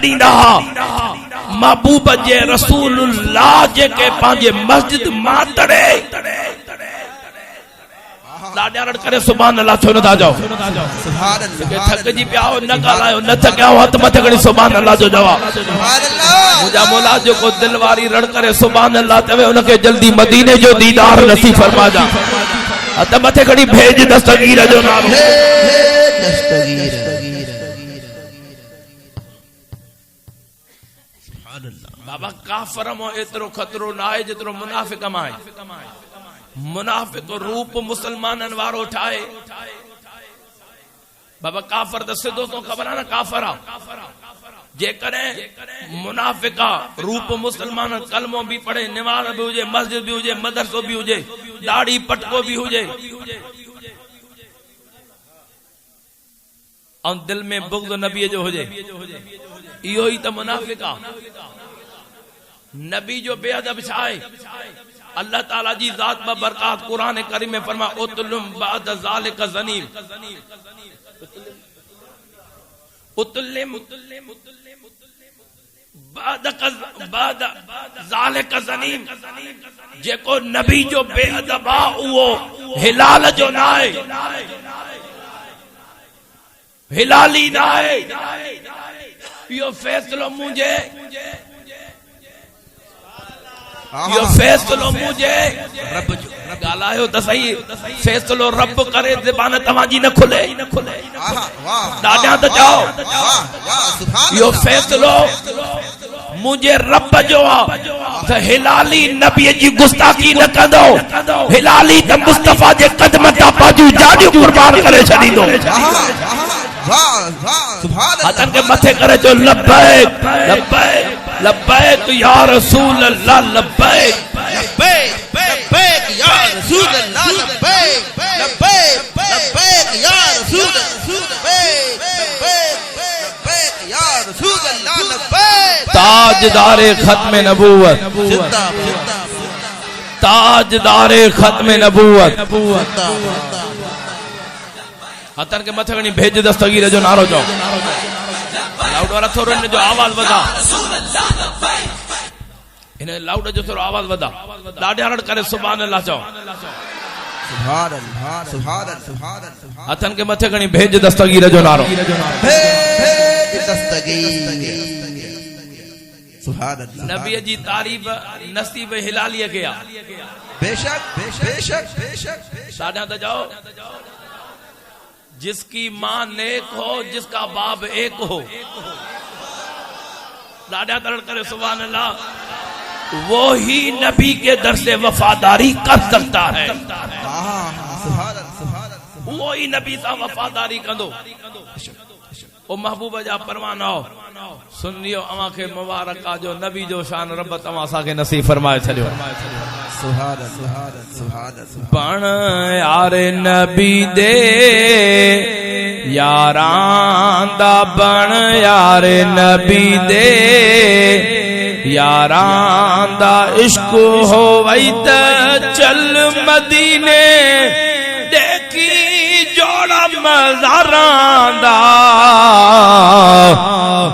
छॾींदा महबूब जे रसूलुल्लाह जेके पंहिंजे मस्जिद मां तड़े लाॾारण करे सुभान अल्लाह छो नथा जाओ सुभान अल्लाह थक जी पिया हो न ॻाल्हायो न थकियाओ हथ मथे खणी सुभान अल्लाह जो जवाब सुभान अल्लाह मुंहिंजा मौला जेको दिल वारी रण करे सुभान अल्लाह चवे उनखे जल्दी मदीने जो दीदार नसीब फरमा जा हथ मथे खणी भेज दस्तगीर जो नालो दस्तगीर बाबा काफर में एतिरो खतरो न आहे जेतिरो मुनाफिक में आहे मुनाफिक रूप मुसलमानन वारो ठाए बाबा काफर तो सिधो तो खबर है ना काफर जेकरे मुनाफिका रूप मुसलमान कलमो भी पढ़े निमाज भी हुए मस्जिद भी हुए मदरसो भी हुए दाढ़ी पटको भी हुए और दिल में बुग़्ज़ नबी जो हुए इहो ही तो मुनाफिका नबी जो बेअदब छाए अल्लाह ताला जी जात बरकात कुरान करीम में फरमा उतलुम बाद ज़ालिका ज़नीम उतलिम बाद ज़ालिका ज़नीम जेको नबी जो बेअदब आ वो हिलाल जो ना है हिलाली ना है यो फैसलो मुझे यो फैसलो मुझे रब जो गालायो त सही फैसलो रब करे ज़बान तवाजी न खुले दादा त जाओ यो फैसलो मुझे रब जो त हिलाली नबी जी गुस्ताखी न कंदो हिलाली त मुस्तफा जे कदम ता बाजू जाजू कुर्बान करे छडींदो हथन के मथे करे जो लब्बैक लब्बैक लब्बैक या रसूल अल्लाह लब्बैक लब्बैक लब्बैक या रसूल अल्लाह लब्बैक लब्बैक लब्बैक या रसूल लब्बैक लब्बैक या रसूल अल्लाह लब्बैक ताजदारे खत्म नबूवत ताजदारे खत्म नबूवत हथन के मथे खणी भेज दस्तगीर जो नारो चओ लाउड वाला थोरो इन जो आवाज वधा इन लाउड जो थोरो आवाज वधा दाढ़ियारण करे सुभान अल्लाह चओ सुभान अल्लाह सुभान अल्लाह हथन के मथे खणी भेज दस्तगीर जो नारो भेज दस्तगीर सुभान अल्लाह नबी जी तारीफ नसीब हिलालिया के बेशक बेशक बेशक साडा त जाओ जिसकी मां नेक हो जिसका बाप एक हो दादा तरण करे सुभान अल्लाह वो ही नबी के दर से वफादारी कर सकता है वो ही नबी सा वफादारी कंदो ओ महबूब जा परवाना हो सुनियो अवा के मुबारक जो नबी जो शान रब तवा सा के नसीब फरमाए छलियो सुभान सुभान सुभान पण यार नबी दे यारां दा बण यार नबी दे यारां दा इश्क हो वई त चल मदीने देखी जोड़ा मज़ारां दा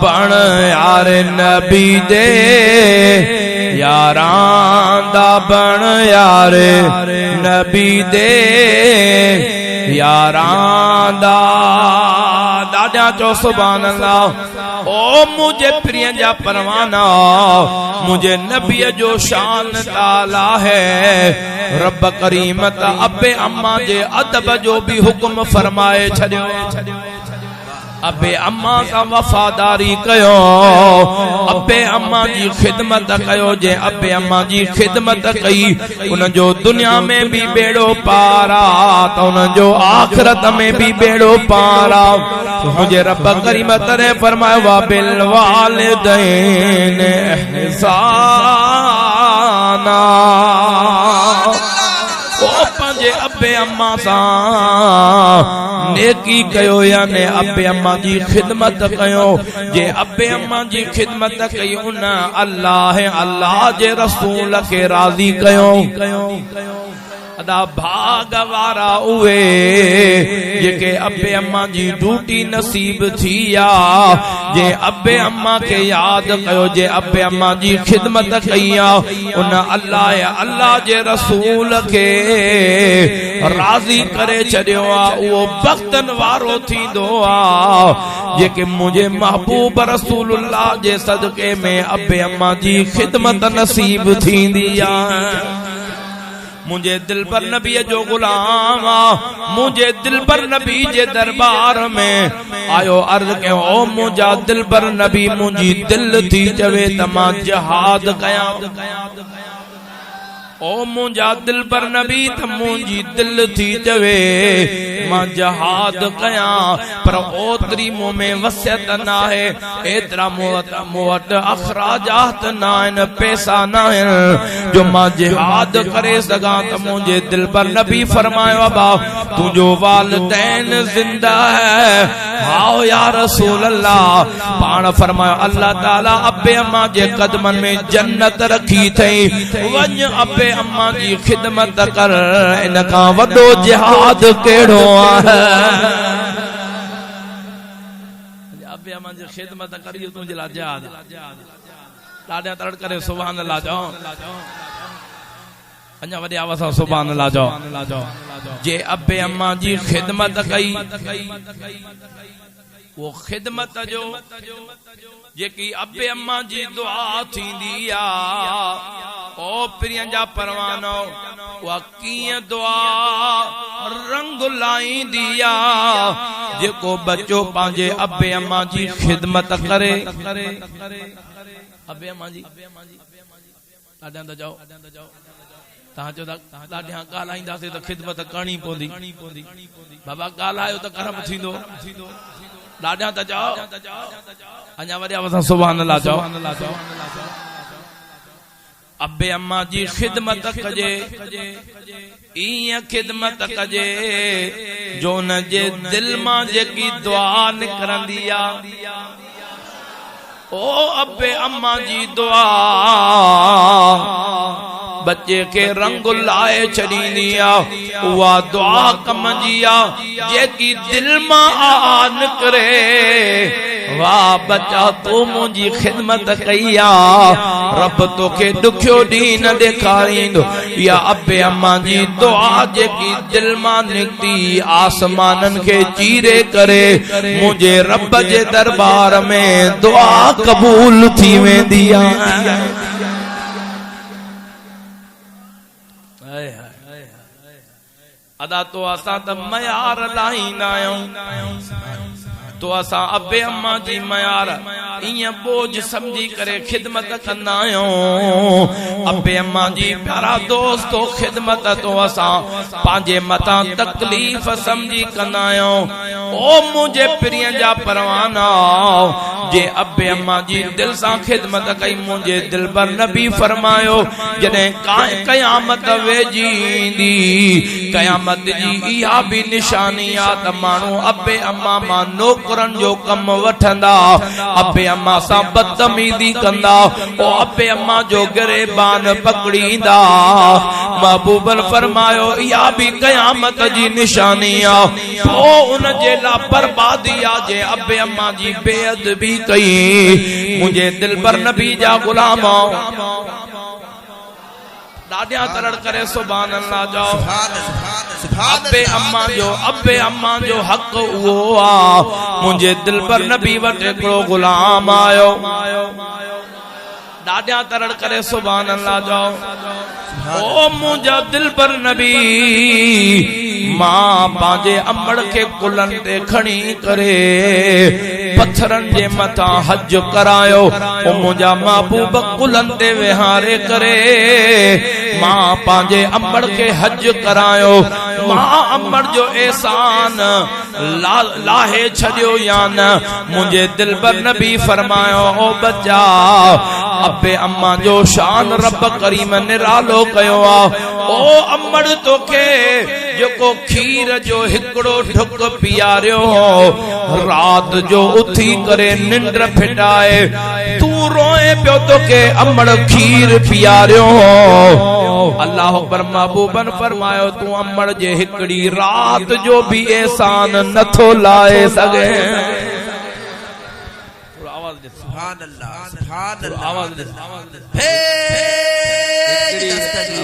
बण यार नबी दे यारां दा बण यार नबी दे यारां दा दादा चो सुभान अल्लाह ओ मुझे प्रिय जा परवाना मुझे नबी जो शान ताला है रब करीम त अबे अम्मा जे अदब जो भी हुक्म फरमाए छड़ियो अबे अम्मा का वफादारी कयो अबे अम्मा जी खिदमत कयो जे अबे अम्मा जी खिदमत कई उन जो दुनिया में भी बेड़ो पारा तो उन जो आखिरत में भी बेड़ो पारा मुझे रब करीम तरे फरमाए वा बिल वालिदैन इहसाना ओ पंजे अबे अम्मा सा नेकी कयो याने अबे अम्मा जी खिदमत कयो जे अबे अम्मा जी खिदमत कई उन अल्लाह जे रसूल के राजी कयो अदा भाग वारा उए जेके अब्बे अम्मा जी ड्यूटी नसीब थी या जे अब्बे अम्मा के याद कयो जे अब्बे अम्मा जी खिदमत कईया उन अल्लाह जे रसूल के राजी करे छड़ियो आ वो वक्तन वारो थींदो आ जेके मुझे महबूब रसूलुल्लाह जे सदके में अब्बे अम्मा जी खिदमत नसीब थींदी आ। मुझे दिल पर नबी जो गुलाम मुझे दिल पर नबी जे दरबार में आयो अर्ज के ओ मुझा दिल पर नबी मुझी दिल थी चवे तमा जहाद कया ओ मुझा दिल पर नबी त मुझी दिल थी चवे मां जहाद कया पर ओतरी मुंह में वसियत ना है एतरा मुवत अखराजात ना इन पैसा ना है जो मां जिहाद करे सगा त मुझे दिल पर नबी फरमायो बा तुझो वालिदैन जिंदा है हाओ या रसूल अल्लाह पान फरमायो अल्लाह ताला अब्बे अम्मा जे कदमन में जन्नत रखी थई वञ अब्बे अम्मा जी खिदमत कर इनका वडो जिहाद केड़ो है अब्बे अम्मा जी खिदमत करियो तुझे ला जिहाद लाडा तड़ करे सुभान अल्लाह जाओ अन्या वडे आवाज सुभान अल्लाह जाओ जे अब्बे अम्मा जी खिदमत कई वो खिदमत जो जेकी अब्बे अम्मा जी दुआ थींदी आ ओ प्रियन जा परवानो वा कीअं दुआ रंग लाईंदी आ जेको बच्चो पांजे अब्बे अम्मा जी खिदमत करे अब्बे अम्मा जी ॾाढा त जाओ तहां चो ॾाढा ॻाल्हाईंदासीं त खिदमत करणी पवंदी बाबा ॻाल्हायो त कर्म थींदो ॾाढा त जाओ अञा वरी असां सुभान अल्लाह चओ अब्बे अम्मा जी खिदमत कजे ईअं खिदमत कजे जो न जे दिल मां जेकी दुआ निकरंदी आ ओ अब्बे अम्मा जी दुआ बच्चे के रंग लाए छड़ींदी आ उहा दुआ कम जी आ जेकी दिल मां आ निकरे वाह बच्चा तू मुझी खिदमत कई आ रब तोखे दुखियो डी न ॾेखारींदो या अब्बे अम्मा जी दुआ जेकी दिल मां निकती आसमानन के चीरे करे मुझे रब जे दरबार में दुआ कबूल थी वेंदी आ। अदा तो असा त मयार लाहींदा आहियूं तो असा अब्बे अम्मा जी मयार इं बोझ समझी करे खिदमत कंदा आहियूं अब्बे अम्मा जी प्यारा दोस्तो खिदमत तो असा पांजे मता तकलीफ समझी कंदा आहियूं ओ मुझे प्रिय जा परवाना जे अब्बे अम्मा जी दिल सा खिदमत कई मुझे दिल पर नबी फरमायो जने कयामत वेजींदी कयामत जी इहा भी निशानी आ त मानू अब्बे अम्मा मा नौकरन जो कम वठंदा अब्बे अम्मा सा बदतमीजी कंदा ओ अब्बे अम्मा जो गिरेबान पकड़ींदा महबूबन फरमायो इहा भी कयामत जी निशानी आ ओ उन जे ला बर्बादी आ जे अब्बे अम्मा जी बेअदबी कई मुझे दिल पर नबी जा गुलाम दादिया तरड़ करे सुभान अल्लाह जाओ अब्बे अम्मा जो हक वो आ मुझे दिल पर नबी वटे को गुलाम आयो दादिया तरड़ करे सुभान अल्लाह जाओ ओ मुझा दिल पर नबी मां पांजे अमड़ के कुलन ते खणी करे पत्थरन जे मथा हज करायो ओ मुझा महबूब कुलन ते विहारे करे मां पांजे अमड़ के हज करायो मां अमड़ जो एहसान लाहे छड़ियो या न मुझे दिल पर नबी फरमायो ओ बच्चा अब्बे अम्मा जो शान रब करीम निरालो कयो आ ओ अमड़ तोखे जेको खीर जो हिकड़ो ढुक पियारियो रात जो उथी करे निंड फिटाए तू रोए पियो तोखे अमड़ खीर पियारियो अल्लाह अकबर महबूबन फरमायो तू अमड़ जे हिकड़ी रात जो भी एहसान नथो लाए सगे सुभान अल्लाह सुभान अल्लाह आवाज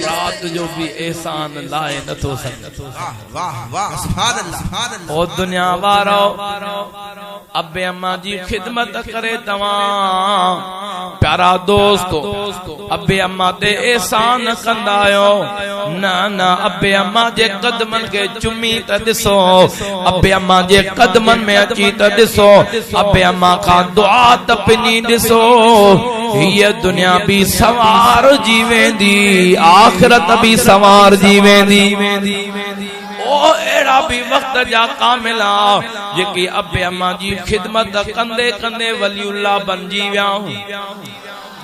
रात जो भी एहसान लाए नथो सके वाह वाह सुभान अल्लाह ओ दुनिया वारो अब्बे अम्मा जी खिदमत करे तवा प्यारा दोस्तो अब्बे अम्मा ते एहसान कंदायो ना ना अब्बे अम्मा जे कदमन के चुमी त दिसो अब्बे अम्मा जे कदमन में अची त दिसो अब्बे अम्मा का दुआ तपनी दिसो ये दुनिया भी सवार जीवेंदी आखिरत भी सवार जीवेंदी ओ एड़ा भी वक्त जा कामिला जेकी अब्बे अम्मा जी खिदमत कंदे कंदे वलीउल्लाह बन जी विया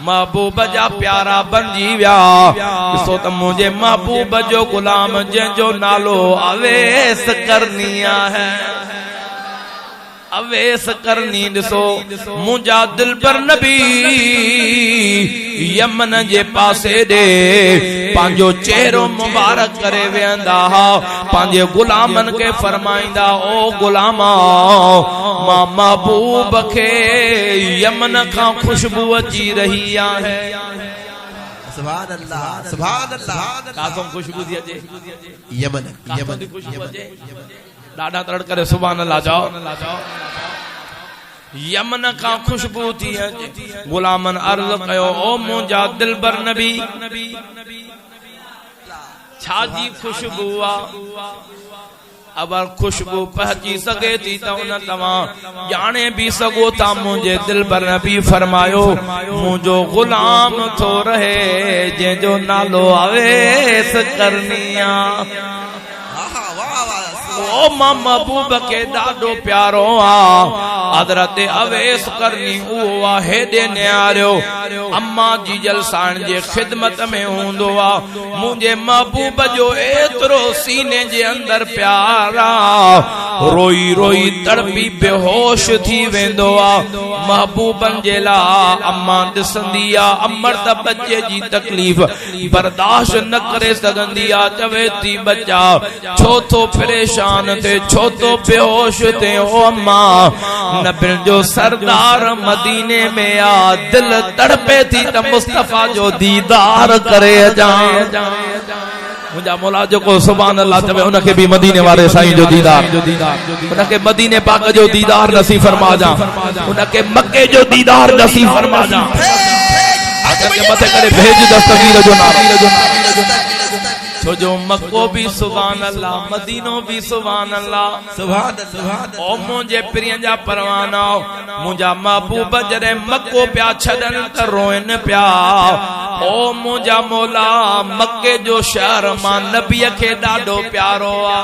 महबूब जा प्यारा बन जी विया ॾिसो त मुझे महबूब जो गुलाम जंहिंजो नालो अवेस करनिया है अवेस करनी ॾिसो मुंहिंजा दिल पर नबी यमन जे पासे ॾे पंहिंजो चेहरो मुबारक करे वेंदा पंहिंजे गुलामन के फरमाईंदा ओ गुलामा मां महबूब के यमन का खुशबू अची रही है सुभान अल्लाह सुभान अल्लाह कासम खुशबू थी अचे यमन यमन खुशबू अचे ॾाढा तड़ करे सुभान अल्लाह जाओ यमन का खुशबू थी अचे गुलामन अर्ज कयो ओ मुंहिंजा दिलबर नबी छाजी खुशबू आ अगर खुशबू पहुंची सके थी तो उन तव्हां जाने भी सगो था मुझे दिलबर नबी फरमायो मुझो गुलाम थो रहे जंहिंजो नालो अवेस करनिया ओ मां महबूब के ॾाढो प्यारो आ हज़रत अवेस करनी उहो आ हेॾे न्यारियो अम्मा जी जलसाण जे खिदमत में हूंदो आ मुंहिंजे महबूब जो एतिरो सीने जे अंदर प्यार आ रोई रोई तड़पी बेहोश थी वेंदो आ महबूबन जे लाइ अम्मा ॾिसंदी आ अमर त बच्चे जी तकलीफ़ बर्दाश्त न करे सघंदी आ चवे थी बच्चा छो तो परेशान थे छो तो बेहोश थे ओ अम्मा नबी जो सरदार मदीने में आ दिल तड़पे थी त मुस्तफा जो दीदार करे जा मुंहिंजा मौला जेको सुभान अल्लाह चवे उनखे भी मदीने वाले साईं जो दीदार उनखे मदीने पाक जो दीदार नसीब फरमा जा उनखे मक्के जो दीदार नसीब फरमा जा आकर के मथे करे भेज दस्तगीर जो नाम छो जो मक्को भी सुभान अल्लाह मदीनो भी सुभान अल्लाह सुभान अल्लाह ओ मुझे प्रिय जा परवाना मुझा महबूब जरे मक्को प्या छडन त रोइन प्या ओ मुझा मौला मक्के जो शहर मां नबी के ॾाढो प्यारो आ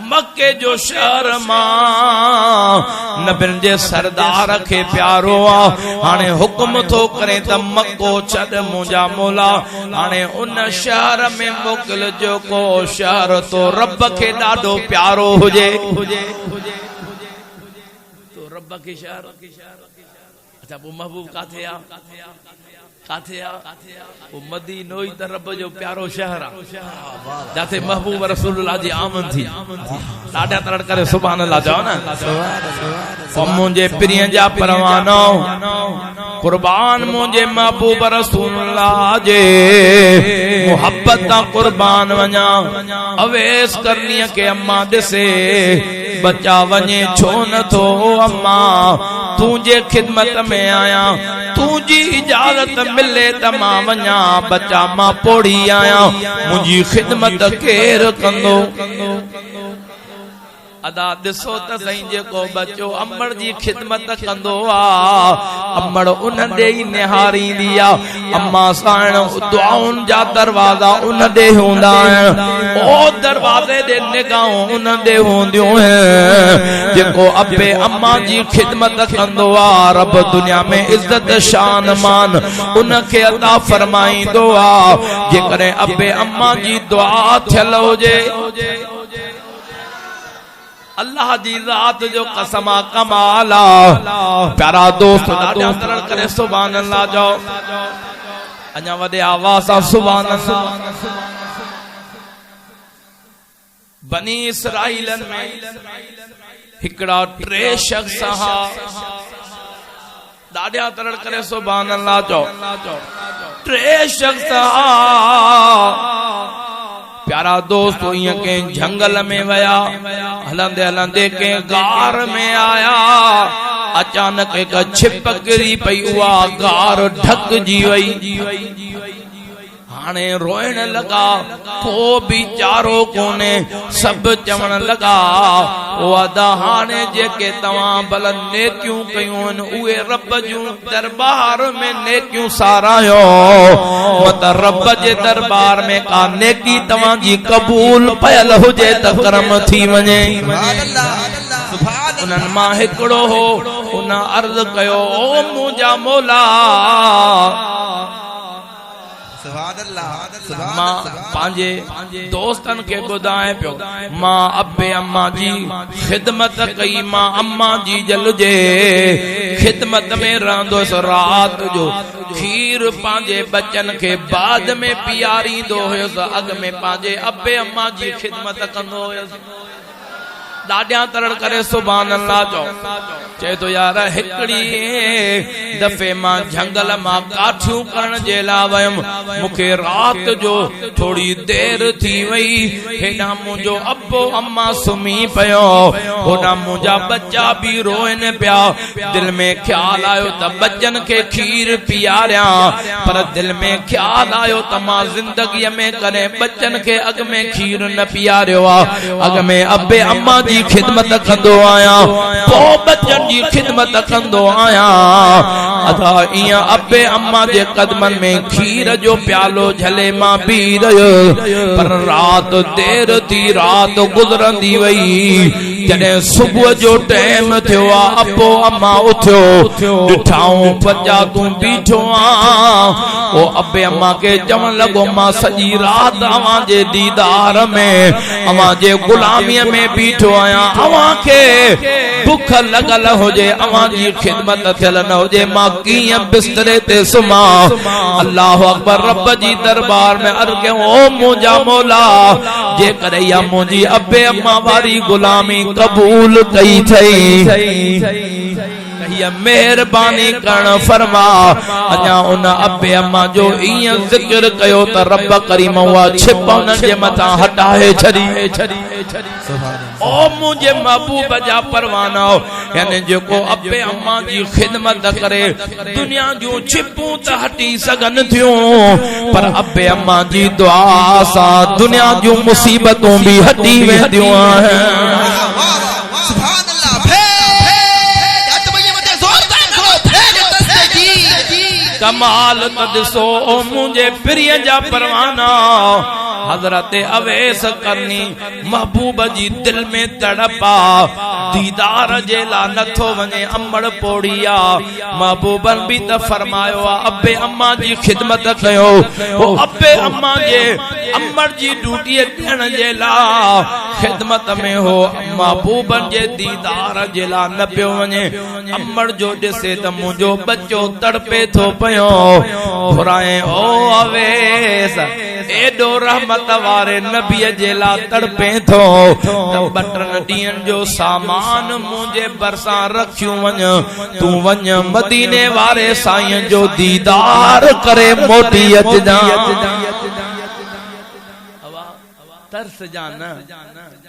मक्के जो शहर मां नबियुनि जे सरदार खे प्यारो आ हाणे हुक्म थो करे त मक्को छॾ मुंहिंजा मौला हाणे उन शहर में मोकिल जो को शहर तो रब खे ॾाढो प्यारो हुजे तो रब के शहर अच्छा वो महबूब काथे आ वो मदीनो ही त रब जो प्यारो शहर आ जाते महबूब रसूलुल्लाह जी आमन थी ॾाढा तड़ करे सुभान अल्लाह जाओ ना मुंहिंजे प्रिय जा परवानो कुर्बान मुंहिंजे महबूब रसूलुल्लाह जे मोहब्बत ता कुर्बान वञा अवेस करनी के अम्मा ॾिसे बच्चा वञे छो न थो अम्मा तुझे खिदमत में आया तुझी इजाजत मिले त मां वञा बच्चा मां पोड़ी आया मुंहिंजी खिदमत केर कंदो अदा दिसो त सही जेको बच्चो अमड़ जी खिदमत कंदो आ अमड़ उन दे ही निहारींदी आ अम्मा साण दुआउन जा दरवाजा उन दे हुंदा आहिनि ओ दरवाजे दे निगाहूं उन दे हुंदियूं आहिनि जेको अबे अम्मा जी खिदमत कंदो आ रब दुनिया में इज्जत शान मान उन खे अता फरमाईंदो आ जेकरे अबे अम्मा जी दुआ थियल हुजे अल्लाह जी ज़ात जो कसम कमाला प्यारा दोस्त ॾाढा तरल करे सुभान अल्लाह जाओ अञा वॾे आवाज़ सां सुभान अल्लाह बनी इसराइलन में हिकड़ा टे शख्स हा ॾाढा तरल करे सुभान अल्लाह जाओ टे शख्स प्यारा दोस्त इं के जंगल में वया हलंदे हलंदे के गार में आया अचानक एक छिप गिरी पई उहा गार ढक जी वई हाणे रोइण लगा को भी चारो कोने सब चवण लगा ओ अदा हाणे जेके तवां भल नेकियूं कयूं उहे रब जूं दरबार में नेकियूं सारायो मत रब जे दरबार में का नेकी तवां जी कबूल पयल हुजे त करम थी वञे उन्हनि मां हिकिड़ो हो उन अर्ज़ कयो ओ मुंहिंजा मौला मां पांजे दोस्तन के बुधाए पियो मां अबे अम्मा जी खिदमत कई मां अम्मा जी जल जे खिदमत में रहंदोस रात जो खीर पांजे बच्चन के बाद में पियारींदो हुयस अग में पांजे अबे अम्मा जी खिदमत कंदो हुयस ॾाढा तरड़ करे सुभान अल्लाह चओ चए तो यार हिकड़ी दफ़े मां जंगल मां काठियूं करण जे लाइ वयम मूंखे रात जो थोड़ी देर थी वई हेॾा मुंहिंजो अब्बो अम्मा सुम्ही पियो होॾा मुंहिंजा बच्चा भी रोइन पिया दिल में ख्याल आयो त बच्चन खे खीर पियारिया पर दिल में ख्याल आयो त मां जिंदगीअ में कॾहिं बच्चन खे अॻ में खीर न पियारियो आहे अॻ में अबे अम्मा जी खिदमत कंदो आया पो बच्चन जी खिदमत कंदो आया अदा इया अबे अम्मा जे कदमन में खीर जो प्यालो झले मां पी रहियो पर रात देर थी रात गुजरंदी वई जॾहिं सुबुह जो टाइम थियो आ अबो अम्मा उथियो ॾिठाऊं बच्चा तूं बीठो आ ओ अबे अम्मा के चवण लॻो मां सॼी रात अवां जे दीदार में अवां जे गुलामीअ में बीठो आया अवां के भूख लगल हुजे अवां जी खिदमत थियल न हुजे मां कीअं बिस्तरे ते सुमा अल्लाह अकबर रब जी दरबार में अर्ज़ कयो ओ मुंहिंजा मौला जेकॾहिं इहा मुंहिंजी अबे अम्मा वारी गुलामी कबूल कई थई मेहरबानी करण फरमा अञा उन अबे अम्मा जो इं जिक्र कयो त रब करीम उहा छिप उन जे मथां हटाए छॾी ओ मुंहिंजे महबूब जा परवाना यानी जेको अबे अम्मा जी खिदमत करे दुनिया जूं छिपूं त हटी सघन थियूं पर अबे अम्मा जी दुआ सां दुनिया जूं मुसीबतूं भी हटी वेंदियूं आहिनि कमाल त ॾिसो मुंहिंजे प्रिय जा परवाना हज़रत अवैस करनी महबूब जी दिल में तड़पा दीदार जे ला नथो वञे अमड़ पोड़िया महबूबन भी त फरमायो अबे अम्मा जी खिदमत कयो ओ अबे अम्मा जे अमड़ जी ड्यूटी ॾियण जे ला खिदमत में हो महबूबन जे दीदार जे ला न पियो वञे अमड़ जो ॾिसे त मुंहिंजो बच्चो तड़पे थो पियो घुराए ओ अवैस एडो रहमत वारे नबीअ जे ला तड़पे थो त बटन ॾींहंनि जो सामान मुंहिंजे भरसां रखियूं वञ तूं वञ मदीने वारे साईं जो दीदार करे मोटी अचजां तरस जान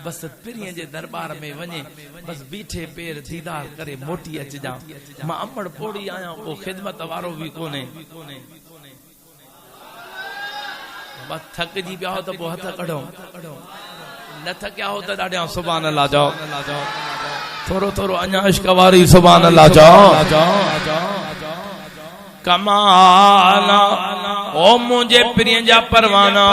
बस पिरीअ जे दरबार में वञे बस बीठे पैर दीदार करे मोटी अचजां मां अमड़ पोड़ी आया को खिदमत वारो भी कोने बस थक जी पिया हो तो हथ कढो न थकिया हो त ॾाढा सुभान अल्लाह चओ थोरो थोरो अञा इश्क वारी सुभान अल्लाह चओ कमाल ओ मुझे प्रिय जा परवाना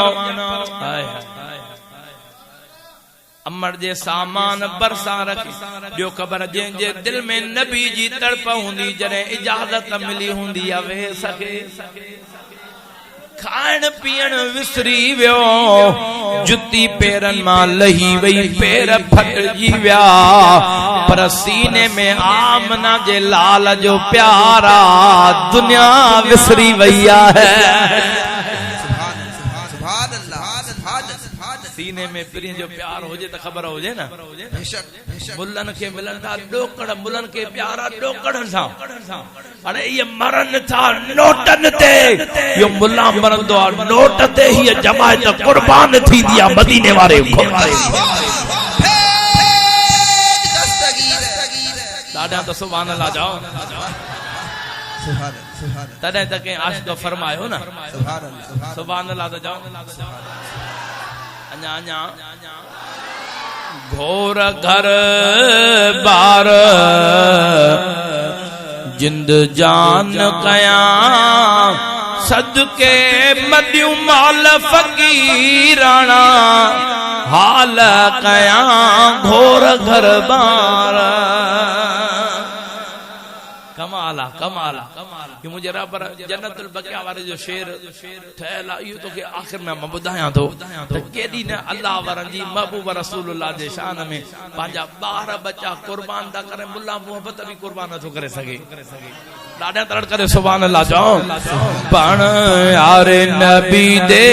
अमर जे सामान बरसा रखी जो ख़बर जे दिल में नबी जी तड़प हुंदी जरे इजाजत मिली हुंदी वे सके खाण पीण विसरी वियो जुती पेरन मां लही वई पेर फटजी विया पर सीने में आमना जे लाल जो प्यारा दुनिया विसरी वैया है सीने में प्रिय जो प्यार हो जे तो खबर हो जे ना मुल्लन के मिलन था डोकड़ मुल्लन के प्यारा डोकड़न सा अरे ये मरन था नोटन ते यो मुल्ला मरंदो नोट ते ही जमायत कुर्बान थी दिया मदीने वाले दादा तो सुभान अल्लाह जाओ तने तक आशिक फरमायो ना सुभान अल्लाह तो जाओ अन्या घोर घर बार जिंद जान कया सदके मदियूं माल फकीराना हाल कया घोर घर बार कमाला कमाला कि मुझे रब जन्नतुल बकिया वाले जो शेर ठहला यो तो के आखिर में मैं बुधाया तो केडी ने अल्लाह वरन जी महबूब रसूलुल्लाह दे शान में पांजा 12 बच्चा कुर्बान दा करे मुल्ला मोहब्बत भी कुर्बान तो करे सके डाडा तड़ करे सुभान अल्लाह जाओ पण यार नबी दे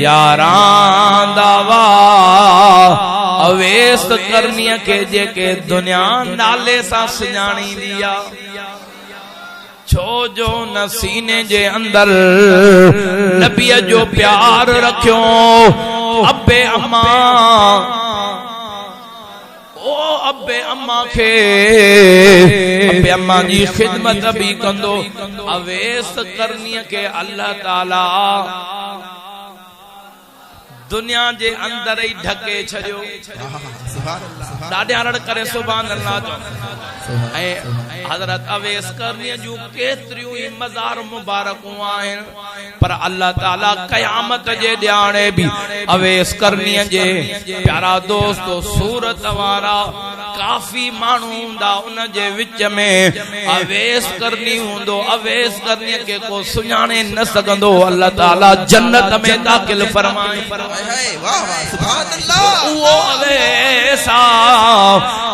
यारां दावा अवेस करनी के जेके दुनिया नाले सा सुञाणी दिया छो जो न सीने जे अंदर नबी जो प्यार रखियो अब्बे अम्मा ओ अब्बे अम्मा के अब्बे अम्मा जी खिदमत भी कंदो अवेस करनी के अल्लाह ताला दुनिया जे अंदर ही ढके छड़ियो ॾाढा रड़ करे सुभान अल्लाह ऐ हजरत अवेस करनी जो केतरियूं ही मज़ार मुबारकूं आहिनि पर अल्लाह ताला क़यामत जे ॾियाणे भी अवेस करनी जे प्यारा दोस्तो सूरत वारा काफी मानू हुंदा उन जे विच में अवेस करनी हुंदो अवेस करनी के को सुञाणे न सघंदो अल्लाह ताला जन्नत में दाखिल फरमाए वाह वाह सुभान अल्लाह वो अवेसा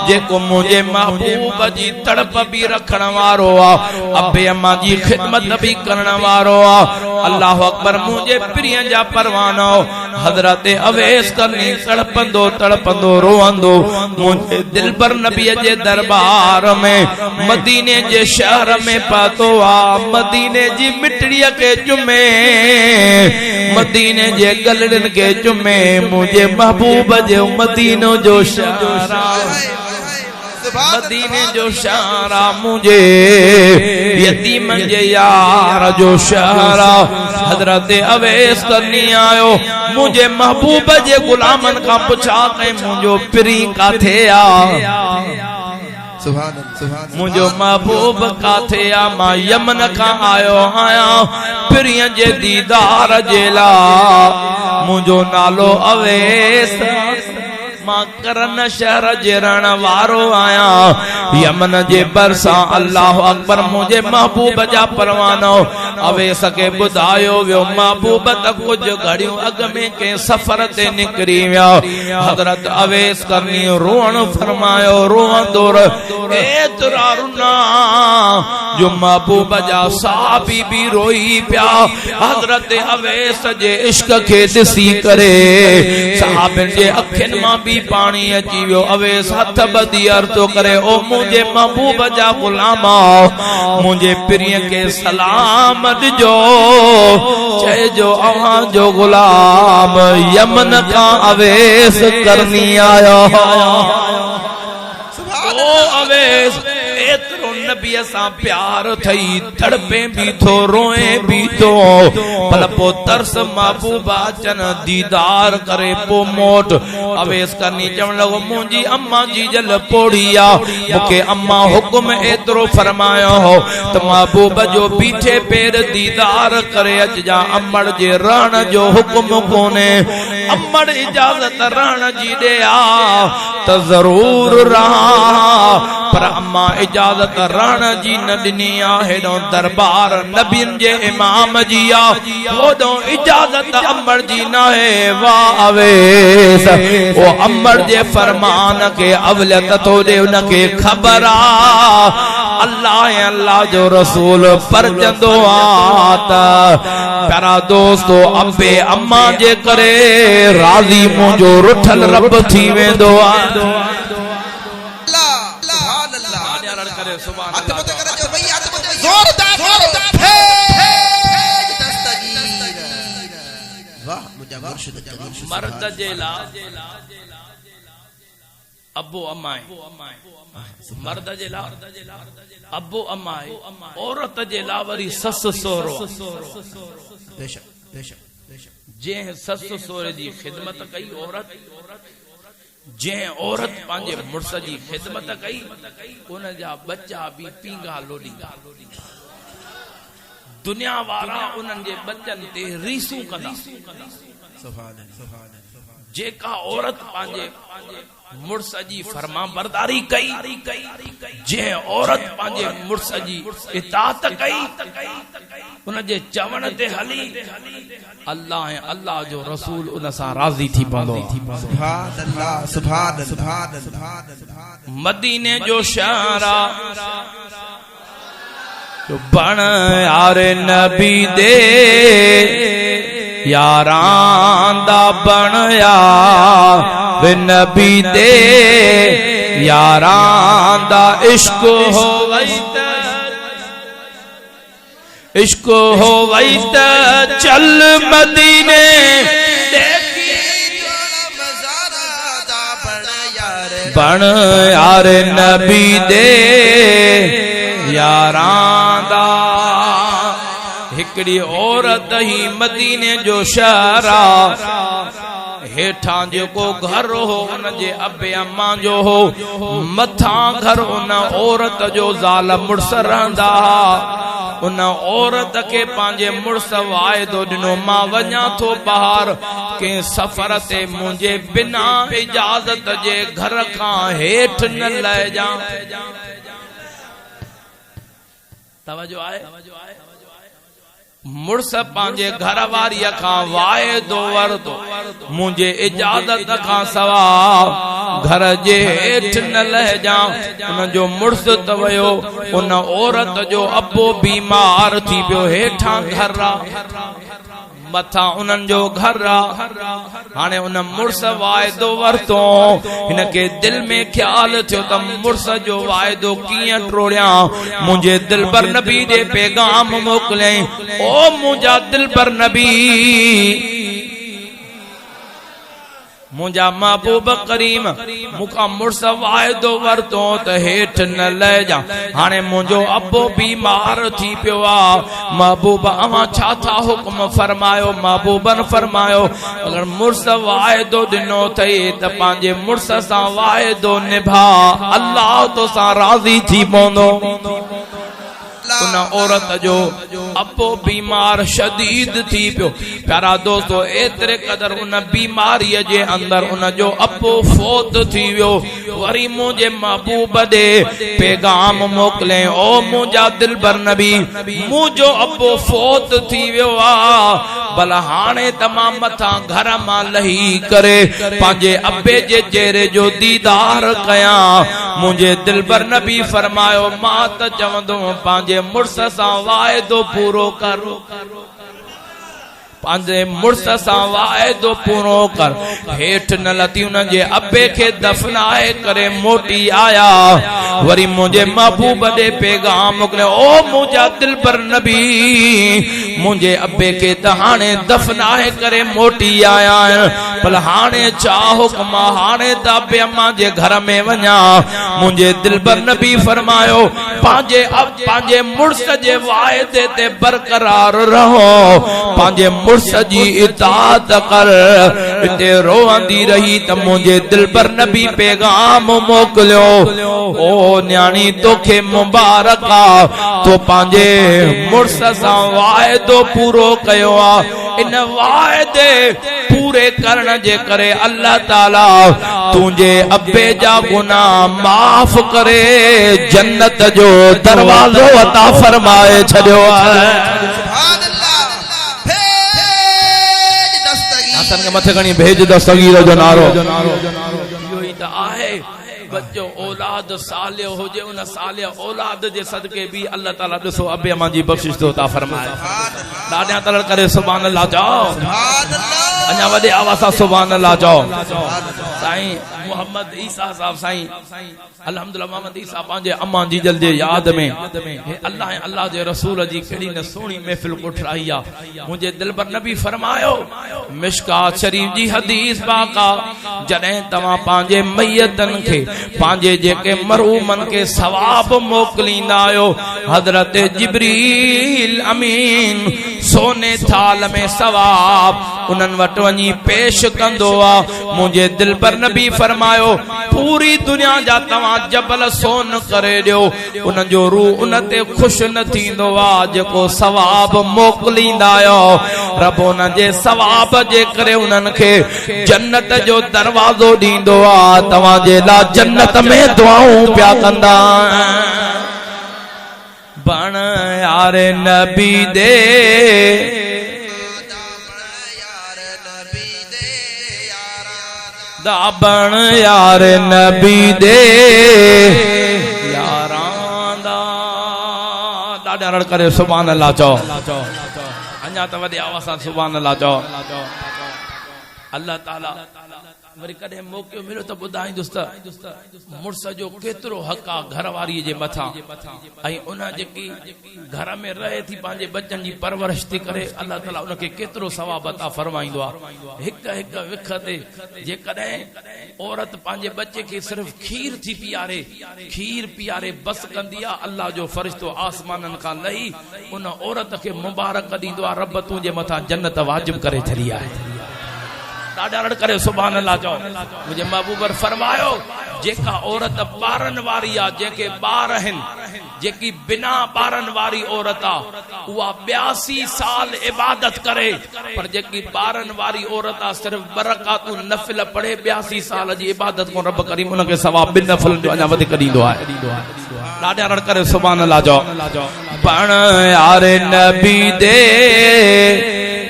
जेको मुझे महबूब जी तड़प भी रखण वारो आ अब्बे अम्मा जी खिदमत भी करण वारो आ अल्लाह अकबर मुझे प्रिय जा परवानो हजरत अवेस करनी तड़पंदो तड़पंदो रोंदो मुझे दिल पर नबी जे दरबार में मदीने जे शहर में पातो आ मदीने जी मिट्टी के जुमे मदीने जे गलड़न के जुमे मुझे महबूब जो मदीनो जो शहर मदीने जो शारा मुझे यतीम जे यार जो शारा हजरत अवेस करनी आयो मुझे महबूब जे गुलामन का पुछा के मुझो प्री का थे मुझो महबूब का थे मां यमन का आयो आया प्रिय जे दीदार जेला मुझो नालो अवेस मां करन शहर जे रण वारो आया यमन जे बरसा अल्लाह अकबर मुझे महबूब जा परवानो अवेस के बुधायो वियो महबूब त कुछ घड़ियों अग में के सफर ते निकरी विया हजरत अवेस करनी रोण फरमायो रोंदो एतरा रुना जो महबूब जा साहबी भी रोई पिया हजरत अवेस जे इश्क के दिसी करे साहबन जे अखिन मां भी पानी अची वियो अवेस हथ बदी अर्तो करे ओ मुझे महबूब जा गुलामा मुझे प्रिय के सलाम दिजो चए जो अवां जो गुलाम यमन का अवेस करनी आयो ओ अवेस एतरो नबी सां प्यार थई तड़पे भी थो रोए भी थो भल पो तरस महबूबा चन दीदार करे पो मोट अवेस करनी चवण लॻो मुंहिंजी अम्मा जी जल पोड़िया मुखे अम्मा हुक्म एतरो फरमायो हो त महबूब जो बीठे पैर दीदार करे अचजा अम्मड़ जे रहण जो हुक्म कोने अम्मड़ इजाजत रहण जी ॾिया त ज़रूर रहा पर अम्मा इजाजत रहण जी न ॾिनी आहे हेॾो दरबार नबियुनि जे इमाम जी आहे होॾो इजाजत अम्मड़ जी न आहे वावेस ओ अम्मड़ जे फरमान खे अवलियत थो ॾे उनखे ख़बर आहे अल्लाह जो रसूल परजंदो आ त प्यारा दोस्तो अम्बे अम्मा जे करे राज़ी मुंहिंजो रुठल रब थी वेंदो आ मर्द जे ला अबो अम्माए मर्द जे ला अबो अम्माए औरत जे ला वरी सस सोरो जे सस सोरे जी खिदमत कई औरत जे औरत पांजे मुर्स जी खिदमत कई उन जा बच्चा भी पींगा लोडींदा दुनिया वारा उनन जे बच्चन ते रीसू कंदा जेका औरत पांजे मुर्स जी फरमा बरदारी कई जे औरत पांजे मुर्स जी इताअत कई उन जे चवण ते हली अल्लाह जो रसूल उन सां राज़ी थी पवंदो सुभान अल्लाह सुभान अल्लाह मदीने जो शहर बण यार नबी दे यारांदा बण यार नबी दे यारांदा इश्क हो वई इश्क हो वई त चल मदीने बण यार नबी दे यारांदा हिकड़ी औरत ही मदीने जो शहर हेठां जेको घर हो उन जे अबे अम्मा जो हो मथां घर उन औरत जो ज़ाल मुड़स रहंदा उन औरत के पांजे मुड़स वायदो ॾिनो मां वञा थो ॿाहिरि कंहिं सफ़र ते मुंहिंजे बिना इजाज़त जे घर खां हेठि न लहिजां तवजो आहे मुड़स पांजे घर वारीअ खां वायदो वरतो मुंहिंजे इजाज़त खां सवा घर जे हेठि न लहिजां उन जो मुड़स त वियो उन औरत जो अबो बीमार थी पियो हेठां घर मथा उनन जो घर हाने उन मुड़स वायदो वरतो हिनके दिल में ख्याल थियो त मुड़स जो वायदो कीअं टोड़ियां मुंहिंजे दिलबर नबी दे पैगाम मोकलियईं ओ मुंहिंजा दिलबर नबी मुंहिंजा महबूब करीम मुखां मुड़स वायदो वरतो त हेठि न लहिजां हाणे मुंहिंजो अबो बीमार थी पियो आहे महबूब अवां छा था हुक्म फरमायो महबूबन फरमायो अगर मुड़स वायदो ॾिनो अथई त पंहिंजे मुड़स सां वायदो निभा अल्लाह तोसां राज़ी थी पवंदो उन औरत जो अबो बीमार शदीद थी पियो प्यारा दोस्तो एतरे कदर उन बीमारीअ जे अंदर उन जो अबो फौत थी वियो वरी मुंहिंजे महबूब दे पैगाम मोकले ओ मुंहिंजा दिलबर नबी मुंहिंजो अबो फौत थी वियो आहे भला हाणे तमाम मथां घर मां लही करे पंहिंजे अबे जे चेहरे जो दीदार कयां मुंहिंजे दिलबर नबी फरमायो मां त चवंदो पंहिंजे मुड़स सां वायदो पूरो कर पंहिंजे मुड़स सां वायदो पूरो कर हेठि न लथी उन जे अबे खे दफनाए करे मोटी आया वरी मुंहिंजे महबूब ॾे पैगाम मोकिलियो ओ मुंहिंजा दिलबर नबी मुंहिंजे अबे खे त हाणे दफनाए करे मोटी आया भल हाणे छा हुक्म हाणे त अबे अम्मा जे घर में वञा मुंहिंजे दिलबर नबी फरमायो पांजे अब पांजे मुर्स जे वायदे ते बरकरार रहो पांजे मुर्स जी इताअत कर इते रोंदी रही त मुझे दिल पर नबी पैगाम मोकलियो ओ न्याणी तोखे मुबारका तो पांजे मुर्स सां वायदो पूरो कयो आ इन वायदे पूरे करण जे करे अल्लाह ताला तुझे अब्बे जा गुनाह माफ करे जन्नत जो दरवाजो अता फरमाए छड़ियो है सुभान अल्लाह भेज दस्तगीर असन के मथे खणी भेज दस्तगीर जो नारो यो ही त आहे बच्चो औलाद सालिह होजे उन सालिह औलाद जे सदके भी अल्लाह ताला दसो अब्बे अम्मा जी बख्शिश तो अता फरमाए ॾाढा तलड़ करे सुभान अल्लाह चओ सुभान अल्लाह अञा वॾे आवाज़ सां सुभान अल्लाह चओ साईं मोहम्मद ईसा साहब साईं अल्हम्दुलिल्लाह मोहम्मद ईसा पंहिंजे अम्मा जी जल जे याद में हे अल्लाह ऐं अल्लाह जे रसूल जी कहिड़ी न सुहिणी महफ़िल कोठराई आहे मुंहिंजे दिल पर नबी फरमायो मिशकात शरीफ जी हदीस पाका जॾहिं तव्हां पंहिंजे मैयतनि खे पंहिंजे जेके मरहूमनि खे सवाब मोकिलींदा आहियो हज़रत जिब्रील अमीन सोने थाल में सवाब उन्हनि वटि वञी पेश कंदो आहे मुंहिंजे दिल पर नबी फरमायो पूरी दुनिया जा तव्हां जबल सोन करे ॾियो उन जो रूह उन ते ख़ुशि न थींदो आहे जेको सवाब मोकिलींदा आहियो रब उन जे सवाब जे करे उन्हनि खे जन्नत जो दरवाज़ो ॾींदो आहे तव्हांजे लाइ जन्नत में दुआऊं पिया कंदा बण यार नबी दे दाबण यार नबी दे यारां दा ॾाढा रड़ करे सुभान अल्लाह चओ अञा त वॾे आवाज़ सां सुभान अल्लाह चओ अल्लाह ताला वरी कॾहिं मौक़ो मिलियो त ॿुधाईंदुसि त मुड़ुस जो केतिरो हक़ आहे घरवारीअ जे मथां ऐं उन जेकी घर में रहे थी पंहिंजे बचनि जी परवरिश थी करे अल्लाह ताला उनखे केतिरो सवाब अता फरमाईंदो आहे हिक हिक विख ते जेकॾहिं औरत पंहिंजे बचे खे सिर्फ़ खीर पीआरे बस कंदी आहे अल्लाह जो फरिश्तो आसमाननि खां लही उन औरत खे मुबारक ॾींदो आहे रब तुंहिंजे मथां जन्नत वाजिब करे छॾी आहे ॾाढा रड़ करे सुभान अल्लाह चओ मुंहिंजे महबूब फरमायो जेका औरत ॿारनि वारी आहे जंहिंखे ॿार आहिनि जेकी बिना ॿारनि वारी औरत आहे उहा 82 साल इबादत करे पर जेकी ॿारनि वारी औरत आहे सिर्फ़ बरकातूं नफ़िल पढ़े 82 साल जी इबादत को रब करीम उनखे सवाब बिन नफ़िल जो अञा वधीक ॾींदो आहे ॾाढा रड़ करे सुभान अल्लाह चओ पण यार नबी दे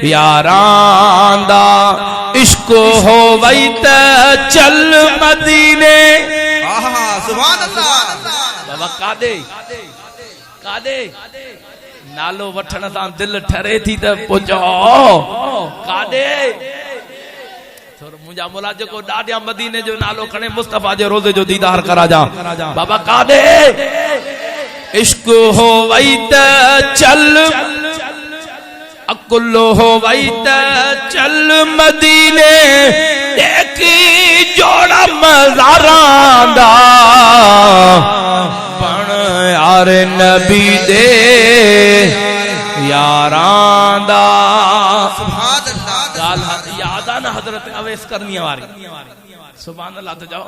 यारां दा इश्क हो वई त चल मदीने आहा सुभान अल्लाह बाबा कादे नालो वठण सां दिल ठरे थी त पुछो कादे मुंहिंजा मुला जेको ॾाढा मदीने जो नालो खणे मुस्तफा जे रोज़े जो दीदार करा जा बाबा कादे इश्क हो वई त चल अकुल हो वई त चल मदीने देखी जोड़ा मज़ारां दा पण यार नबी दे यारां दा सुभान अल्लाह याद आ ना हजरत अवैस करनी वारी सुभान अल्लाह तो जाओ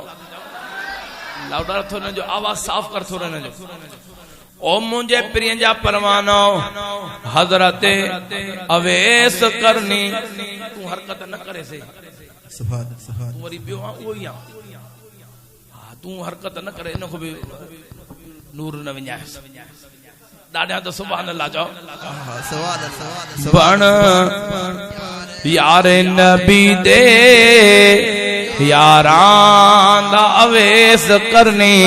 लाउडर थो न जो आवाज साफ कर थो न जो ओ मुझे प्रिय जा परवानो हजरत अवैस करनी तू हरकत न करे से सुभान सुभान तू वरी बियो ओ ही तू हरकत न करे इनको भी नूर न विञाए ॾाढा तो सुभान अल्लाह चओ सुभान अल्लाह बण यार नबी दे यारां दा अवैस करनी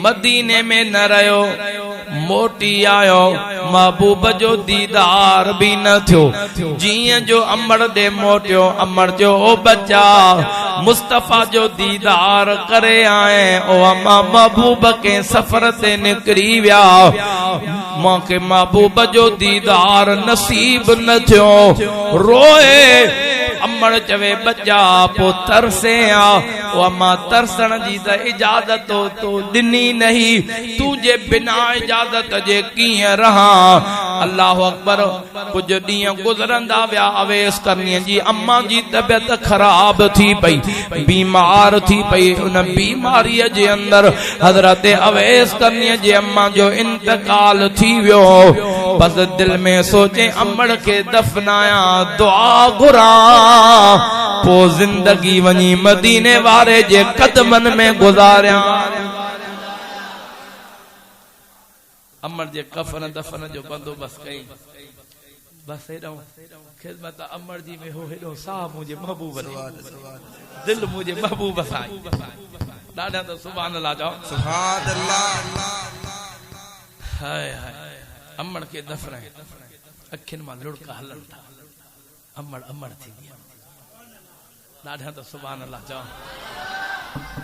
मदीने में न रहो मोटी आयो महबूब जो दीदार भी न थियो जिए जो अमर दे मोटियो अमर जो ओ बच्चा मुस्तफा जो दीदार करे आए ओ अम्मा महबूब के सफर ते निकरी विया मौके महबूब जो दीदार नसीब न थियो रोए अम्मड़ चवे बच्चा पो तरसे आ ओ अम्मा तरसण जी त इजाजत तो दिनी नहीं तुझे बिना इजाजत जे कीअं रहा। अल्लाह अकबर। कुछ ॾींहं गुज़रंदा विया अवेस करनी जी अम्मा जी तबियत खराब थी पई बीमार थी पई उन बीमारीअ जे अंदर हजरत अवेस करनी जी अम्मा जो इंतकाल थी वियो। बस दिल में सोचे अम्मड़ के दफनाया दुआ घुरा पो जिंदगी वनी मदीने वारे जे कदमन में गुजारिया। अम्मड़ जे कफन दफन जो बंदोबस्त कई बस हेॾो खिदमत अम्मड़ जी में हो हेॾो साह मुझे महबूब दिल मुझे महबूब साईं ॾाढा तो सुभान अल्लाह जाओ सुभान अल्लाह। हाय हाय अम्मड़ के दफन अखिन मां लुड़का हलन था अम्मड़ अम्मड़ थी ॾाढा तो सुभान अल्लाह जाओ।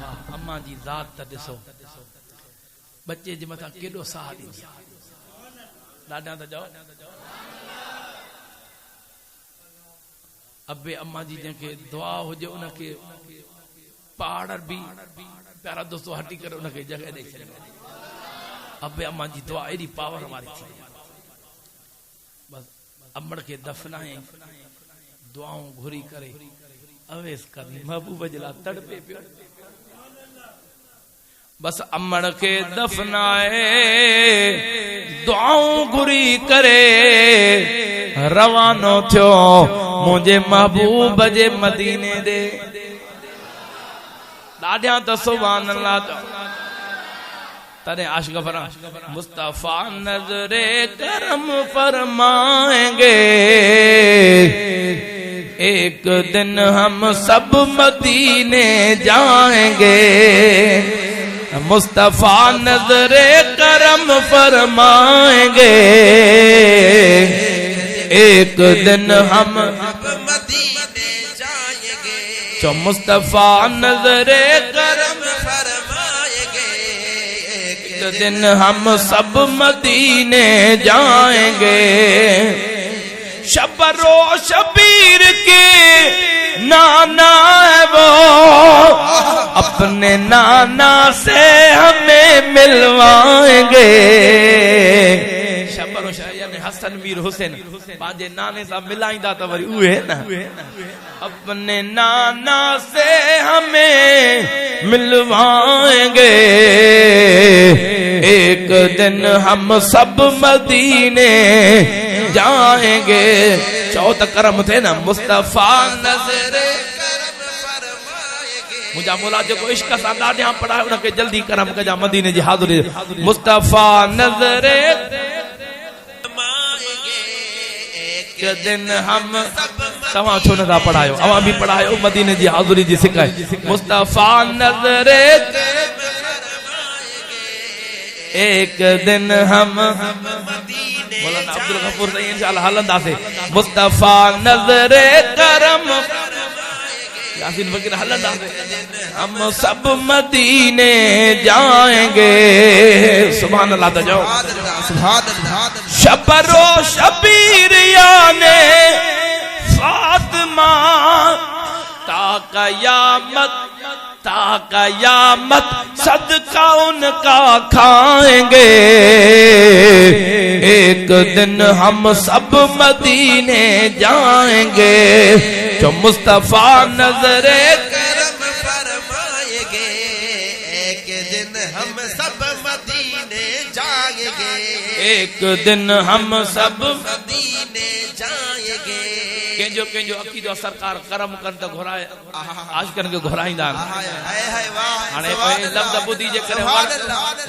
वाह अम्मा जी ज़ात त ॾिसो बच्चे जे मथां केॾो साह ॾींदी ॾाढा त जाओ। अबे अम्मा जी जंहिंखे दुआ हुजे उनखे पहाड़ भी प्यारा दोस्तों हटी करे उनखे जगह ॾेई छॾे। अबे अम्मा जी दुआ एॾी पावर वारी थी बस अम्मड़ के दफनाए दुआऊं घुरी करे अवेस करनी महबूब जे लाइ तड़पे पियो। बस अम्मड़ के दफनाए दुआऊं घुरी करे रवानो थियो मुझे महबूब जे मदीने दे ॾाढा त सुभान अल्लाह। तने आशिक फरा मुस्तफा नजरे करम फरमाएंगे एक दिन हम सब मदीने जाएंगे। मुस्तफा नजरे करम फरमाएंगे एक दिन हम मदीने जाएंगे। जो मुस्तफा नजरे करम फरमाएंगे एक दिन हम सब मदीने जाएंगे। शबरो शबीर के नाना है वो अपने नाना से हमें मिलवाएंगे। शबरो यानी हसन मीर हुसैन पांजे नाने सां मिलाईंदा त वरी उहे न अपने नाना से हमें मिलवाएंगे एक दिन हम सब मदीने जाएंगे। चौथ करम थे ना मुस्तफा नजरे मुझा मौला जो इश्क सां ॾाढा पढ़ायो उनखे जल्दी करम कजा मदीने जी हाज़िरी मुस्तफा नजरे एक दिन हम तव्हां छो नथा पढ़ायो अवां भी पढ़ायो मदीने जी हाज़िरी जी सिकाए मुस्तफा नजरे एक दिन हम मौलाना अब्दुल गफूर साईं इंशाअल्लाह हलंदासीं मुस्तफा नजरे करम यासीन फकीर हलंदासीं हम सब मदीने जाएंगे। सुभान अल्लाह त जाओ सुभान अल्लाह। शबरो शबीर याने फातिमा ता कयामत सदका उनका खाएंगे एक दिन हम सब मदीने जाएंगे। जो मुस्तफा नजरे करम फरमाएंगे एक दिन हम सब मदीने जाएंगे। एक दिन हम सब मदीने जाएंगे। कंहिंजो कंहिंजो अक़ीदो सरकार करम कर त घुराए आशिकन खे घुराईंदा हाणे लफ़्ज़ ॿुधी जे करे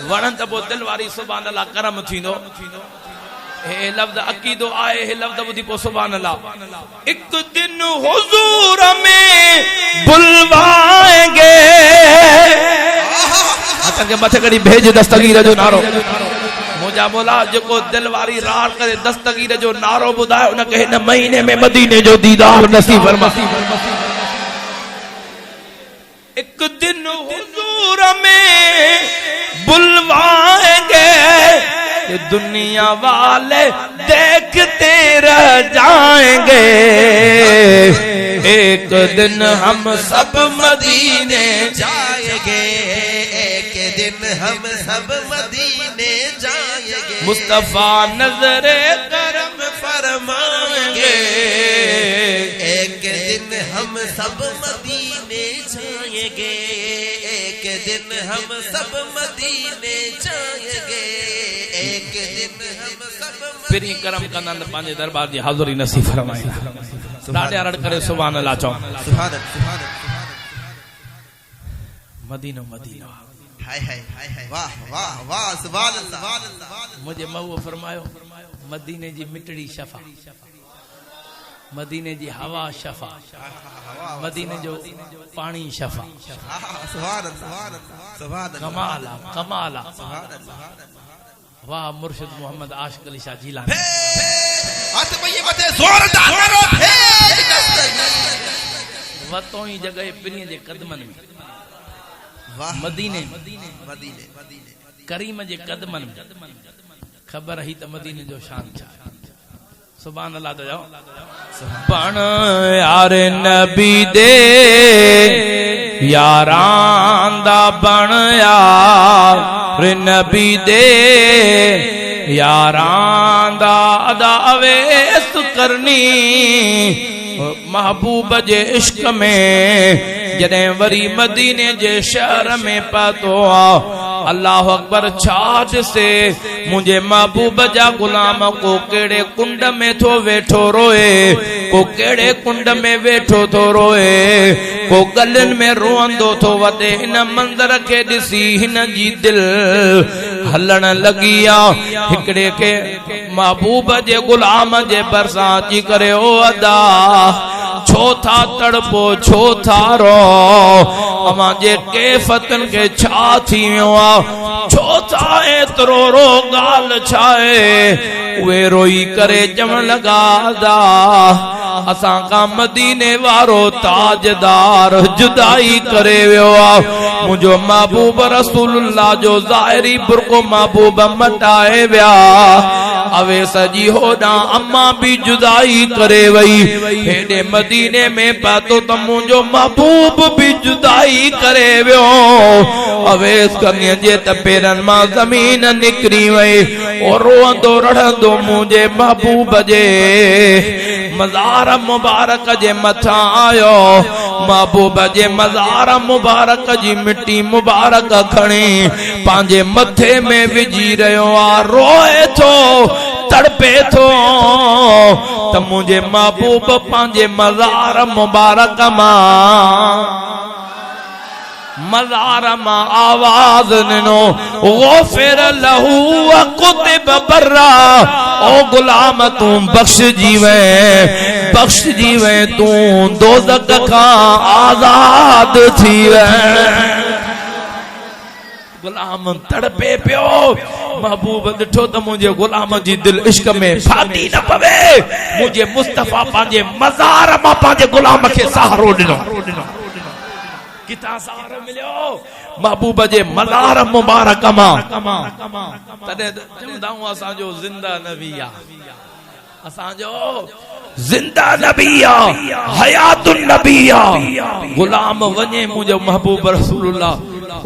वणनि त पोइ दिलि वारी सुभान अल्लाह करम थींदो। हे लफ़्ज़ अक़ीदो आहे हे लफ़्ज़ ॿुधी पोइ सुभान अल्लाह। एक दिन हुजूर में बुलवाएंगे असांखे मथे कड़ी भेज दस्तगीर जो नारो मुझा मौला जो दिल वारी राह करे दस्तगीर जो नारो बुधाए उनके हिन महीने में मदीने जो दीदार नसीब फरमा। एक दिन हुजूर में बुलवाएंगे दुनिया वाले देखते रह जाएंगे, एक दिन हम सब मदीने जाएंगे, एक दिन हम सब मदीने जाएंगे। मुस्तफा नजरे करम फरमाएंगे, एक दिन हम सब मदीने जाएंगे, एक दिन हम सब मदीने जाएंगे, एक दिन हम सब फिरी करम कनंद पांजे दरबार जी हाज़ुरी नसीब फरमाए। ॾाढे अरड़ करे सुभान अल्लाह चओ। सुभान अल्लाह। मदीनो मदीनो हाय हाय हाय हाय, वाह वाह वाह, सुभान अल्लाह। मुझे महबूब फरमायो मदीने जी मिटड़ी शफा, मदीने जी हवा शफा, मदीने जो पानी शफा। सुभान अल्लाह, सुभान अल्लाह, कमाला कमाला। सुभान अल्लाह। वाह मुर्शिद मोहम्मद आशिक अली शाह जिलानी। हाथ पे ये बते जोरदार करो, वतो ही जगह पिनी जे कदमन में, वाह मदीने मदीने मदीने करीम जे कदमन में खबर ही त मदीने जो शान छा। सुभान अल्लाह तो जाओ। पण यार नबी दे यारां दा बण यार नबी दे यारां दा अदा अवेस करनी महबूब जे इश्क में जॾहिं वरी मदीने जे शहर में पतो आ अल्लाह अकबर छाछ से मुझे महबूब जा गुलाम को केड़े कुंड में थो वेठो रोए, को केड़े कुंड में वेठो थो रोए, को गलन में रोंदो थो वदे। इन मंजर के दिसी हिन जी दिल हलण लगी आ। हिकड़े के महबूब जे गुलाम जे बरसा अची करे ओ अदा छो था तड़पो छो था रो, अमा जे कैफतन के छा थी वियो आ, छो था एतरो रो गाल छाए। उहे रोई करे चवण लगा दा असां का मदीने वारो ताजदार जुदाई करे वियो आ। मुझो महबूब रसूलुल्लाह जो ज़ाहिरी बुरको महबूब मटाए विया, अवे सजी होदा अम्मा भी जुदाई करे वई। हेडे मदीने में पातो त मुझो महबूब भी जुदाई करे वियो, अवे कन्या जे त पेरन मां जमीन निकरी वई। और रोंदो रड़ंदो मुझे महबूब जे मज़ार मुबारक जे मथा आयो। महबूब जे मज़ार मुबारक जी मिट्टी मुबारक खणी पांजे मथे में विझी रहियो आ, रोए थो तड़पे थो त मुझे महबूब पांजे मज़ार मुबारक मां आवाज ॾिनो ग़ुफ़िर लहू कुतिब बर्रा। ओ गुलाम तूं बख्श जी वे तूं दोज़ख खां आजाद थी वे। गुलाम तड़पे पियो, महबूब ॾिठो त मुझे गुलाम जी दिल इश्क में फाटी न पवे। मुझे मुस्तफा पांजे मज़ार मां पांजे गुलाम खे सहारो ॾिनो। किथा सहारो मिलियो महबूब जे मज़ार मुबारक मां। तॾहिं चवंदाऊं असांजो ज़िंदा नबी आ, असांजो ज़िंदा नबी आ, हयातुन नबी आ। गुलाम वञे मुझो महबूब रसूलुल्लाह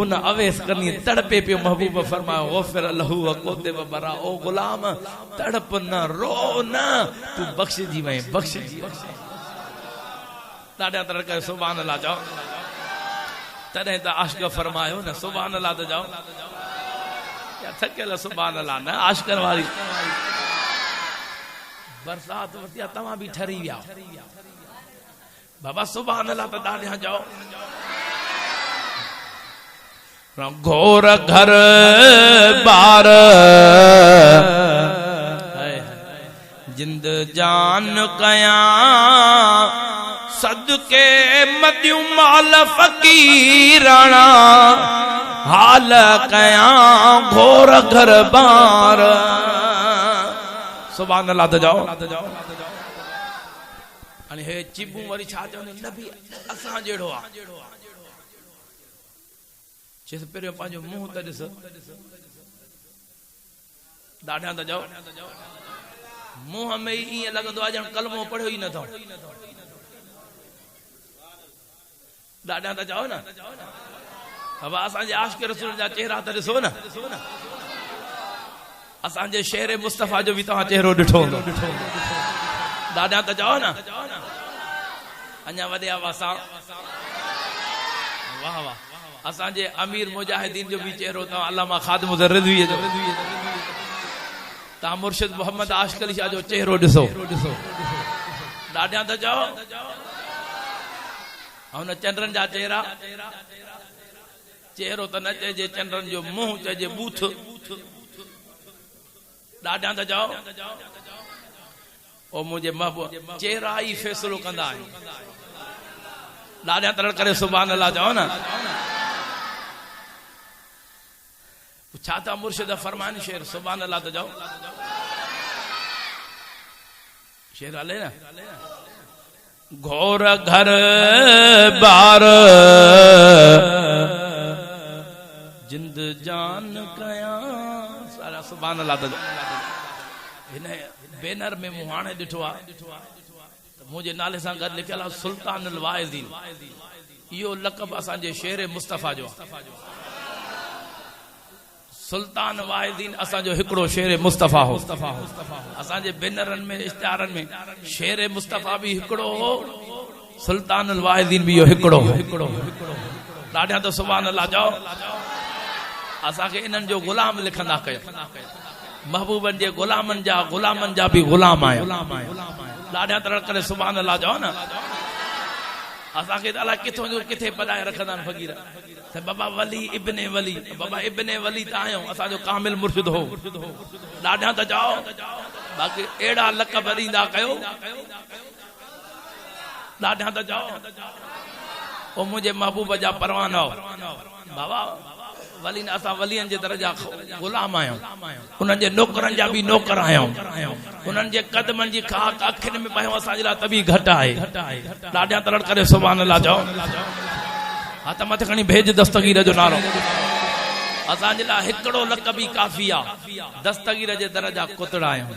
उन अवेस करनी तड़पे पियो। महबूब फरमायो ग़ुफ़िर लहू कुतिब बर्रा। ओ गुलाम तड़प न रो न, तू बख्श जी वहीं बख्श जी। ॾाढा तड़का सुभान अल्लाह जाओ। तॾहिं त आशिक़ फरमायो न सुभान अल्लाह त जाओ। क्या थकियल सुभान अल्लाह न आशिक़नि वारी बरसात वरती आहे, तव्हां बि ठरी विया बाबा सुभान अल्लाह त ॾाढा जाओ। घोर घर बार जिंद जान कया सदके मदियूं माल फकीराना हाल कया घोर घर बार। सुभान अल्लाह त जाओ। हाणे हे चिबू वरी छा चवंदो नबी असां जहिड़ो आहे। चेस पहिरियों पंहिंजो मुंहुं त ॾिस, ॾाढा त जाओ मुंह में ईअं लॻंदो आहे ॼण कलमो पढ़ियो ई नथो ॾाढा त जाओ न अब असांजे आशिक़ रसूल जा चेहरा त ॾिसो न असांजे शेर मुस्तफ़ा जो भी तव्हां चेहरो ॾिठो ॾाढा त जाओ न अञा वॾे आवाज़ सां वाह वाह असांजे अमीर मुजाहिदीन जो भी चेहरो तव्हां अल्लामा ख़ादिम रिज़वी जो तव्हां मुर्शिद मोहम्मद आशिक़ अली शाह जो चेहरो ॾिसो ॾाढा त चओ हुन चंद्रन जा चेहरा चेहरो त न चइजे चंद्रन जो मुंह चइजे बूथ ॾाढा त चओ ओ मुंहिंजे महबूब चेहरा ई फ़ैसिलो कंदा आहिनि ॾाढा तड़ करे सुभान अल्लाह चओ न छा था मुर्शिद फरमान शेर सुभान अल्लाह तो जाओ शेर हले न घोर घर बार जिंद जान कया सारा सुभान अल्लाह तो हिन बैनर में मूं हाणे ॾिठो आहे मुंहिंजे नाले सां गॾु लिखियल आहे सुल्तान अल वाइज़ीन इहो लक़ब असांजे शेर मुस्तफ़ा जो सुल्तान वाहिदीन असांजो हिकिड़ो शेर मुस्तफ़ा हो असांजे बैनरन में इश्तिहारन में शेर मुस्तफ़ा भी हिकिड़ो हो सुल्तान अल वाहिदीन भी इहो हिकिड़ो ॾाढा त सुभान अल्लाह चओ असांखे इन्हनि जो गुलाम लिखंदा कयो महबूबन जे गुलामन जा भी गुलाम आहियो ॾाढा तरह करे सुभान अल्लाह चओ न असांखे त अलाए किथों जो किथे पढ़ाए रखंदा आहिनि फ़क़ीर बाबा वली इब्ने वली त आहियो असांजो कामिल मुर्शिद हो ॾाढा त चओ बाक़ी अहिड़ा लक़ब ॾींदा कयो ॾाढा त चओ ओ मुंहिंजे महबूब जा परवाना बाबा वली न असां वलियनि जे दर जा गुलाम आहियूं उन्हनि जे नौकरनि जा बि नौकर आहियूं उन्हनि जे कदमनि जी खाक अखियुनि में पियो असांजे लाइ तबी घटि आहे ॾाढा तरड़ करे सुभान अल्लाह चओ हा त मथे खणी भेज दस्तगीर जो नालो असांजे लाइ हिकिड़ो लक़ब ई काफ़ी आहे दस्तगीर जे दर जा कुतड़ा आहियूं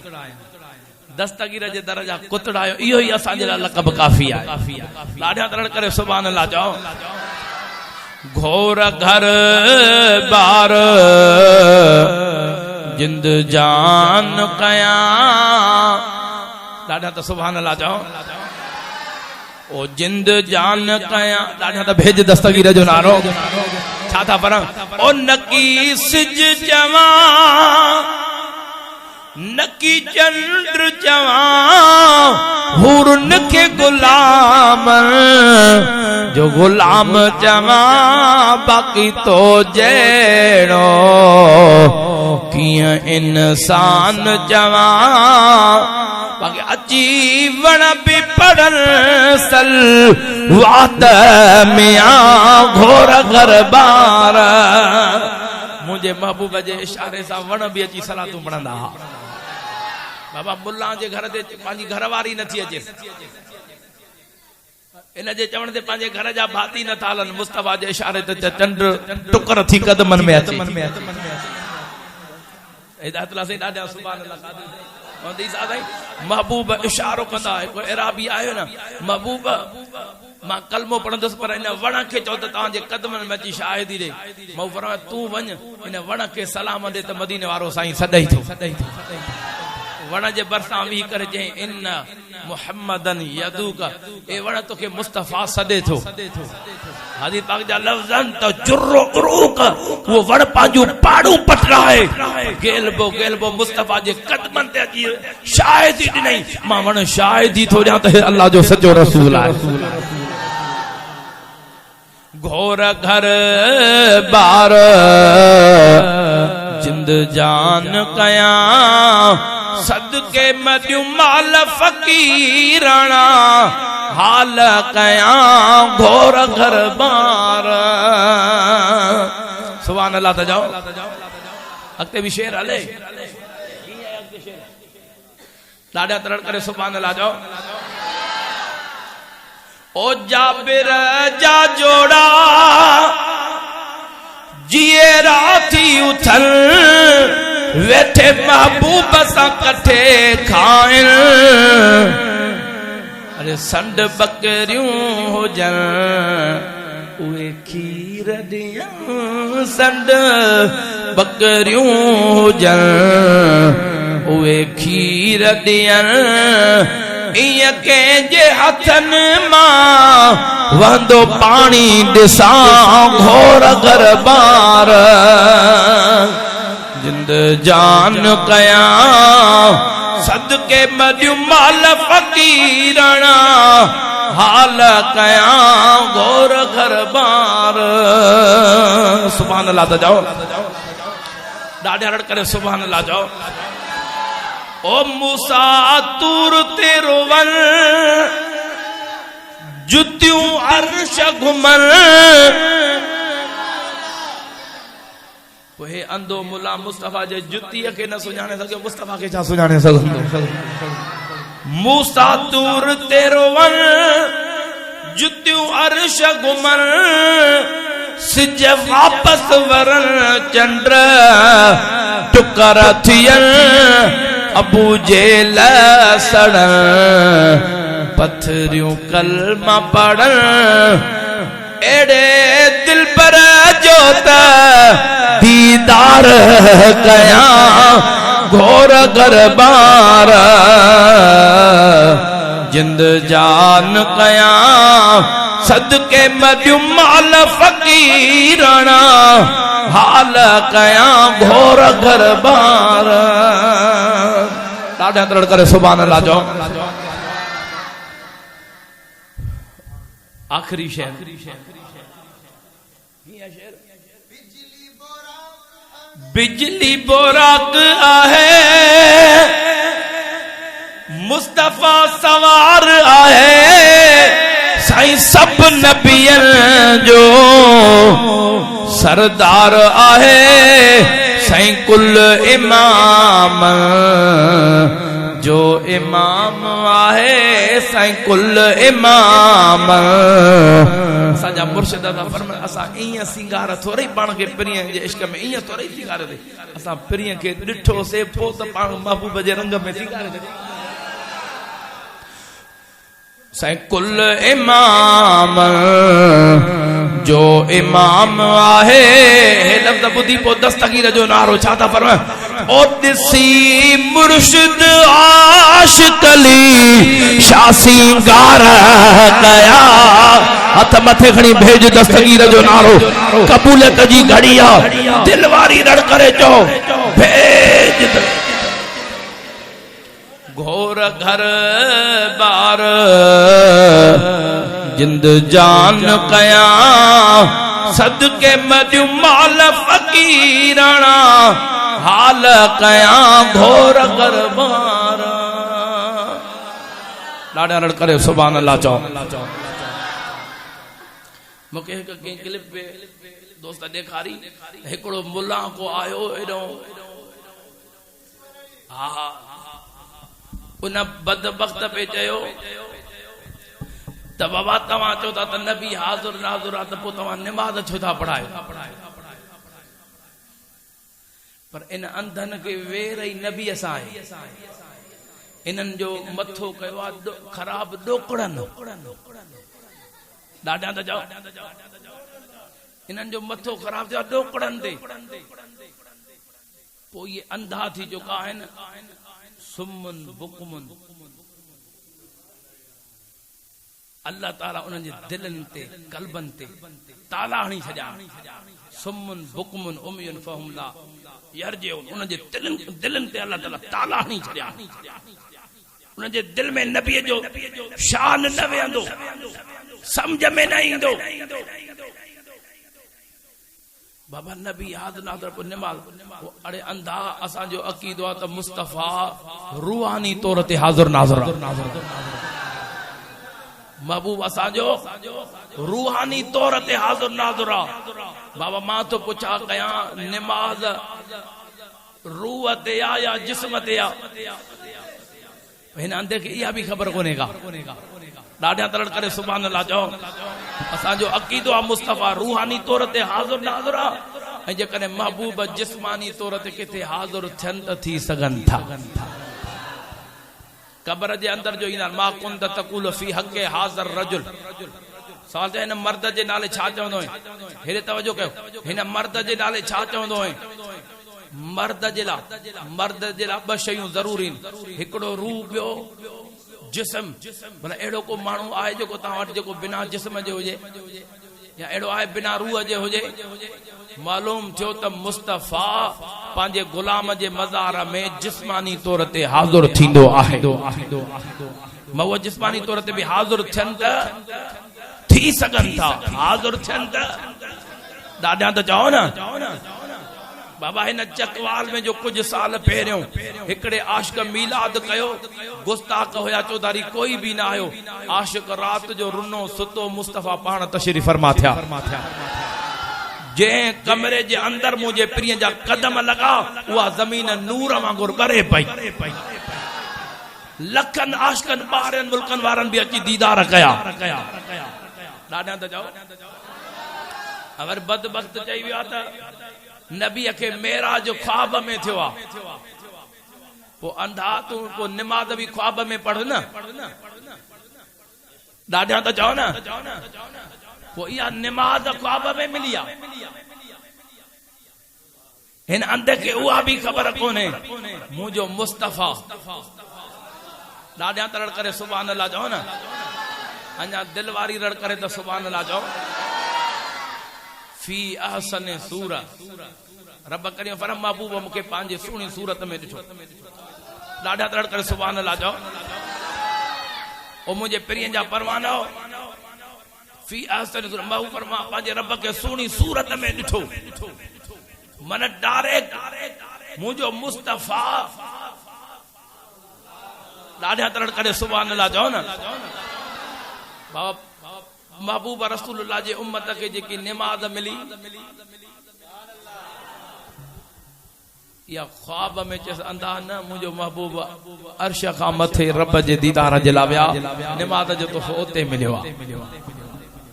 दस्तगीर जे दर जा कुतड़ा आहियूं इहो ई असांजे लाइ लक़ब काफ़ी आहे ॾाढा तरड़ करे सुभान अल्लाह चओ घोर घर बार जिंद जान कया ॾाढा त सुभान अल्लाह चओ ओ जिंद जान कया ॾाढा त भेज दस्तगीर जो नारो छा था पर ओ नकी सिज जवा नकी चंद्र जवा हुरन के गुलाम जो गुलाम जवा बाकी तो जड़ो किया इंसान जवा बाकी अची वण भी पढ़न सल वात मिया घोर गरबार मुझे महबूब जे इशारे सां वण भी अची सलातूं पढ़ंदा बाबा मुल्ला जे घर ते पंहिंजी घरवारी नथी अचे इन जे चवण ते पंहिंजे घर जा भाती न था हलनि मुस्तफ़ा जे इशारे ते चंड टुकर थी कदमनि में अचे हिदायत ला साईं ॾाढा सुभान अल्लाह महबूब इशारो कंदा कोई इराबी आयो न महबूब मां कलमो पढ़ंदुसि पर इन वण खे चओ त तव्हांजे कदमनि में अची शाहिदी ॾे मां फरमायो तूं वञ इन वण खे सलाम ॾे त मदीने वारो साईं सॾई थो वण जे भरिसां वी करे चई इन मुहम्मदन यदूक ए वण तोखे मुस्तफ़ा सॾे थो हदीस पाक जा लफ़्ज़न त जुर्रो उरूक वो वण पांजू पाड़ू पटराए गेलबो मुस्तफ़ा जे कदमनि ते अची शाहिदी ॾिनई मां वण शाहिदी थो ॾियां त अल्लाह जो सचो रसूल आहे घोर घर बार जिंद जान कया सदके मदियूं माल फ़कीराना हाल कया घोर घर बार सुभान अल्लाह त जाओ अॻिते भी शेर हले ॾाढा तरड़ करे सुभान अल्लाह जाओ ओ जाबिर जा जोड़ा जिए राती उथल वेठे महबूब सां कठे खाइन अरे संड बकरियूं हुजन उहे खीर ॾियनि संड बकरियूं हुजन उहे खीर ॾियनि इं कंहिंजे हथनि मां वहंदो पाणी ॾिसां घोर घर बार जिंद जान कयां सदके मदियूं माल फ़कीरना हाल कयां घोर घर बार सुभान अल्लाह त जाओ ॾाढा रड़ करे सुभान अल्लाह जाओ ओ मूसा तूर तेरो वन जुतियूं अर्श घुमन हे अंधो मुला मुस्तफा जे जुतीअ खे न सुञाणे सघियो मुस्तफा खे छा सुञाणे सघंदो मूसा तूर तेरो वन जुतियूं अर्श घुमन सिज वापस वरन चंद्र टुकर थियन अबू जेल सड़न पथरियूं कलमा पढ़न एड़े दिल पर जो त दीदार कया घोर घर बार जिंद जान कया सदके मदियूं माल फ़कीरना हाल कया घोर घर बार ॾाढा तड़ करे सुभान अल्लाह जो आखिरी शेर बिजली बोराक आहे मुस्तफा सवार आहे साईं सब नबियन जो सरदार आहे साईं कुल इमाम जो इमाम आहे साईं कुल इमाम असांजा मुर्शिद दा फरमाए असां ईअं सिंगार थोरे पाण खे पिरीअ जे इश्क में ईअं थोरे सिंगार दे असां पिरीअ खे ॾिठोसीं पोइ त पाण महबूब जे रंग में सिंगार दे साईं कुल इमाम जो इमाम आहे हे लफ़्ज़ ॿुधी पोइ दस्तगीर जो नारो छा था फरमाए ओ ॾिसी मुर्शिद आशिक़ अली छा सिंगार कया हथ मथे खणी भेज दस्तगीर जो नारो कबूलियत जी घड़ी आ दिल वारी रड़ करे चो भेज घोर घर बार जिंद जान कया सदके मदियूं माल फ़कीरना हाल कया घोर घर बार ॾाढा रड़ करे सुभान अल्लाह चओ मूंखे हिकु कंहिं क्लिप पे दोस्त ॾेखारी हिकिड़ो मुल्ला को आयो एॾो हा उन बदबख्त पे चयो त बाबा तव्हां चओ था त नबी हाज़ुर नाज़ुर आहे त पोइ तव्हां निमाज़ छो था पढ़ायो पर इन अंधन खे वेर ई नबीअ सां आहे इन्हनि जो मथो कयो आहे ख़राब ॾोकड़नि ॾाढा त चओ इन्हनि जो मथो ख़राब थियो आहे ॾोकड़नि ते पोइ इहे अंधा थी चुका आहिनि सुमन बुकमन अल्लाह ताला उन्हनि जे दिलनि ते कल्बनि ते ताला हणी छॾिया सुमन बुकमन उमियुन फहुम ला यरजिउन उन्हनि जे दिलनि ते अल्लाह ताला ताला हणी छॾिया उन्हनि जे दिल में नबीअ जो शान न वेंदो समझ में न ईंदो बाबा नबी याद नादर को निमाल अरे अंधा असांजो अकीदो आहे त मुस्तफा रूहानी तौर ते हाज़िर नाज़िर महबूब असांजो रूहानी तौर ते हाज़िर नाज़िर बाबा मां तो पुछा कया निमाज रूह ते या जिस्म ते हिन अंधे खे इहा बि ख़बर कोन्हे का ॾाढा तलड़ करे सुभान अल्लाह चओ असांजो अकीदो आहे मुस्तफा रूहानी तौर ते हाज़िर नाज़िर ऐं जेकॾहिं महबूब जिस्मानी तौर ते किथे हाज़िर थियनि त थी सघनि था। कब्र जे अंदर जो ईंदा मा कुंत तक़ूल फी हक़े हाज़िर रजुल। सवाल हिन मर्द जे नाले छा चवंदो आहे? हेॾे तवजो कयो, हिन मर्द जे नाले छा चवंदो आहे? मर्द जे लाइ ॿ शयूं ज़रूरी आहिनि, हिकिड़ो रूह, ॿियो जिस्म। भला अहिड़ो को माण्हू आहे जेको तव्हां वटि जेको बिना जिस्म जे हुजे, या अहिड़ो आहे बिना रूह जे हुजे? मालूम थियो त मुस्तफ़ा पंहिंजे गुलाम जे मज़ार में जिस्मानी तौर ते हाज़िर थींदो आहे। मां उहो जिस्मानी तौर ते बि हाज़िर थियनि त थी सघनि था, हाज़िर थियनि त ॾाढा त चओ न। बाबा हिन चकवाल में जो कुछ साल पहिरियों हिकड़े आशिक मीलाद कयो, गुस्ताख हुया, चौधारी कोई भी ना आयो। आशिक रात जो रुनो सुतो, मुस्तफ़ा पाण तशरीफ़ फरमा थिया। जे कमरे जे अंदर मुझे प्रिय जा कदम लगा, उहा ज़मीन नूर वांगुर ॿरे पई। लखन आशिकन ॿारनि मुल्कनि वारनि भी अची दीदार कया। ॾाढा त चओ। अगर बदबख्त चई वियो त नबी के मेराज ख्वाब में थियो आ, पो अंधा तू को नमाज भी ख्वाब में पढ़ न। ॾाढा त चओ न। पो इहा नमाज ख्वाब में मिली आ, हिन अंधे के उहा भी खबर कोने मुझो मुस्तफ़ा। ॾाढा त रड़ करे सुभान अल्लाह चओ न। अञा दिल वारी रड़ करे त सुभान अल्लाह चओ। फी अहसन सूरत, रब करियो फरम महबूब मूंखे पंहिंजे सुहिणी सूरत में ॾिठो। ॾाढा तड़ करे सुभान अल्लाह चओ। ओ मुंहिंजे प्रिय जा परवाना फी अहसन सूरत, महबूब फरमा पंहिंजे रब खे सुहिणी सूरत में ॾिठो। मन डायरेक्ट मुंहिंजो मुस्तफ़ा। ॾाढा तड़ करे सुभान अल्लाह चओ न। बाबा महबूब रसूलुल्लाह जे उम्मत के जेकी नमाज मिली, या ख्वाब में चेस अंधा न, मुझो महबूब अर्श खां मथे रब जे दीदार जे लाइ विया, नमाज जो तोहफो उते मिलियो आहे।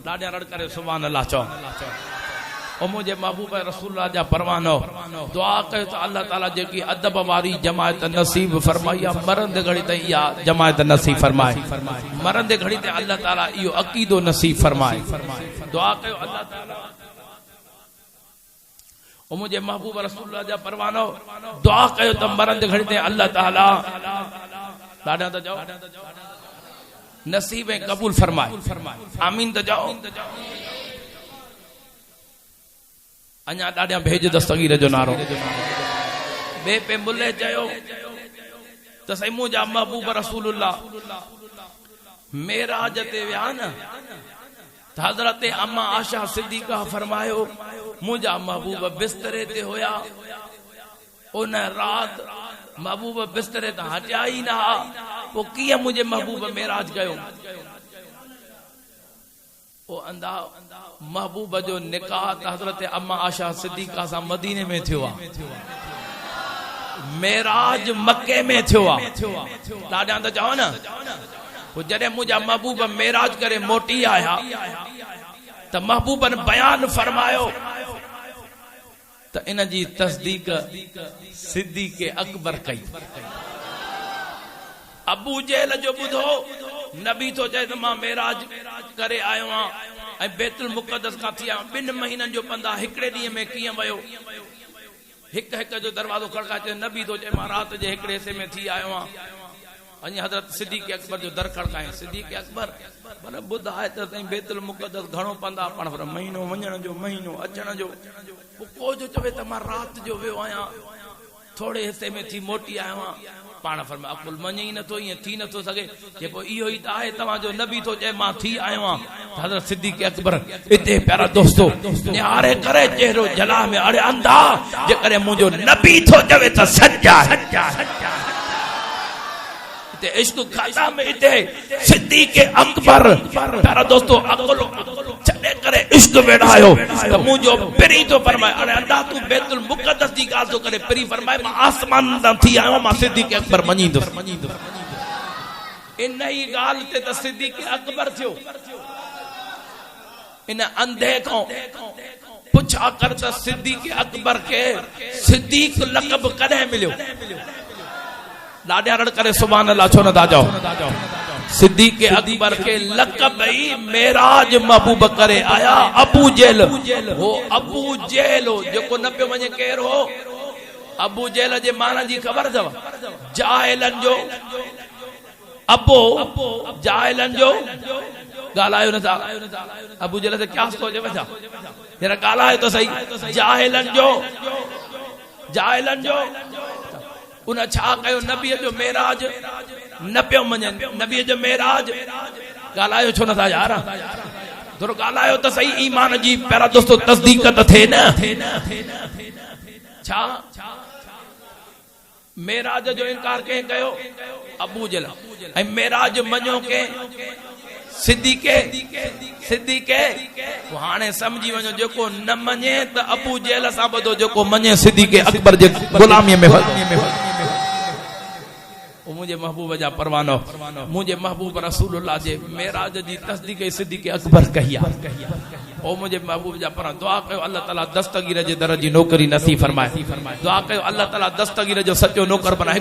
ॾाढा रड़ करे सुभान अल्लाह चओ। ओ मुझे महबूब रसूलुल्लाह जा परवानो दुआ कयो त अल्लाह ताला जेकी अदब वारी जमायत नसीब फरमाई, मरंदे घड़ी ते इहा जमायत नसीब फरमाए। मरंदे घड़ी ते अल्लाह ताला इहो अकीदो नसीब फरमाए। दुआ कयो अल्लाह ताला। ओ मुझे महबूब रसूलुल्लाह जा परवानो दुआ कयो त मरंदे घड़ी ते अल्लाह ताला ॾाढा त चओ नसीब ऐं कबूल फरमाए। आमीन त चओ। अञा ॾाढा भेज दस्तगीर जो नारो बे पे मुल्ले चयो त सही मुंहिंजा महबूब रसूलुल्लाह मेराज ते विया न, त हज़रत अम्मा आशा सिद्दीक़ा फरमायो मुंहिंजा महबूब बिस्तरे ते हुया। उन रात महबूब बिस्तरे तां हटिया ई न, पोइ कीअं मुंहिंजे महबूब मेराज कयो? ओ अंधा महबूब जो निकाह हज़रत अम्मा आशा सिद्दीक़ा सां मदीने में थियो आहे, मेराज मक्के में थियो आहे। ॾाढा त चओ न। पोइ जॾहिं मुंहिंजा महबूब मेराज करे मोटी आया त महबूबन बयान फरमायो त इन जी तस्दीक सिद्दीक़ अकबर कई। अबू जेल जो ॿुधो नबी तो चए त मां मेराज करे आयो आहियां ऐं बैतुल मुक़द्दस खां थी आहियां। 2 महीननि जो पंधा हिकिड़े ॾींहं में कीअं वियो? हिकु जो दरवाज़ो खड़काए नबी तो चए मां रात जे हिकिड़े हिस्से में थी आयो आहियां। अञा हज़रत सिद्दीक़ अकबर जो दर खड़काए। सिद्दीक़ अकबर भले ॿुधाए त साईं बैतुल मुक़द्दस घणो पंधा? पाण पर महीनो वञण जो, महीनो अचण जो। पोइ को जो चवे त मां रात जो वियो आहियां, थोड़े हिस्से में थी मोटी आयो आहियां। पाण फरमा अकुल मञे ई नथो, ईअं थी नथो सघे। जेको इहो ई त आहे तव्हांजो नबी थो चए मां थी आयो आहियां। हज़रत सिद्दीक़ अकबर हिते प्यारा दोस्तो निहारे करे चेहरो जला में अड़े अंधा जेकॾहिं मुंहिंजो नबी थो चवे त सच आहे। हिते इश्क खाता में हिते सिद्दीक़ अकबर प्यारा दोस्तो अकुल छॾे करे इश्क वेड़ायो त मुंहिंजो पिरी थो फरमाए अड़े अंधा तूं बैतुल मुक़द्दस जी ॻाल्हि थो करे। पिरी फरमाए मां आसमान तां थी आयो, मां सिद्दीक़ अकबर मञींदुसि। इन ई ॻाल्हि ते त सिद्दीक़ अकबर थियो। इन अंधे खां पुछ पुछा कर त सिद्दीक़ अकबर के सिद्दीक़ लक़ब कदे मिलियो लाडा रड़ करे सुभान अल्लाह छो न था जाओ सिद्दीक़ अकबर के लक़ब ही मेराज महबूब करे आया अबू जेल हो अबू जेल हो जेको न पियो वञे केर हो अबू जेल जे माना जी ख़बर अथव जाहिलन जो अबो जाहिलन जो गालायो न था अबू जेल से क्या सोचे वेठा जरा गालायो तो सही जाहिलन जो उन छा कयो नबी जो मेराज न पियो मञे नबी जो मेराज गालायो छो न था यार थोरो गालायो तो सही ईमान जी पहिरां दोस्तो तस्दीक त थे न छा मेराज जो इनकार के कयो अबू जेल ऐं मेराज मञो के सिद्दीक़ हाणे समझी वञो जेको न मञे त अबू जेल सां ॿधो जेको मञे सिद्दीक़ अकबर जे गुलामीअ में मुझे महबूब जा परवानो मुझे महबूब रसूलुल्लाह जे मेराज जी तस्दीक सिद्दीक़ अकबर कही ओ मुझे महबूब जा पर दुआ कयो अल्लाह ताला दस्तगीर जे दर जी नौकरी नसीब फरमाए दुआ कयो अल्लाह ताला दस्तगीर जो सच्चो नौकर बनाए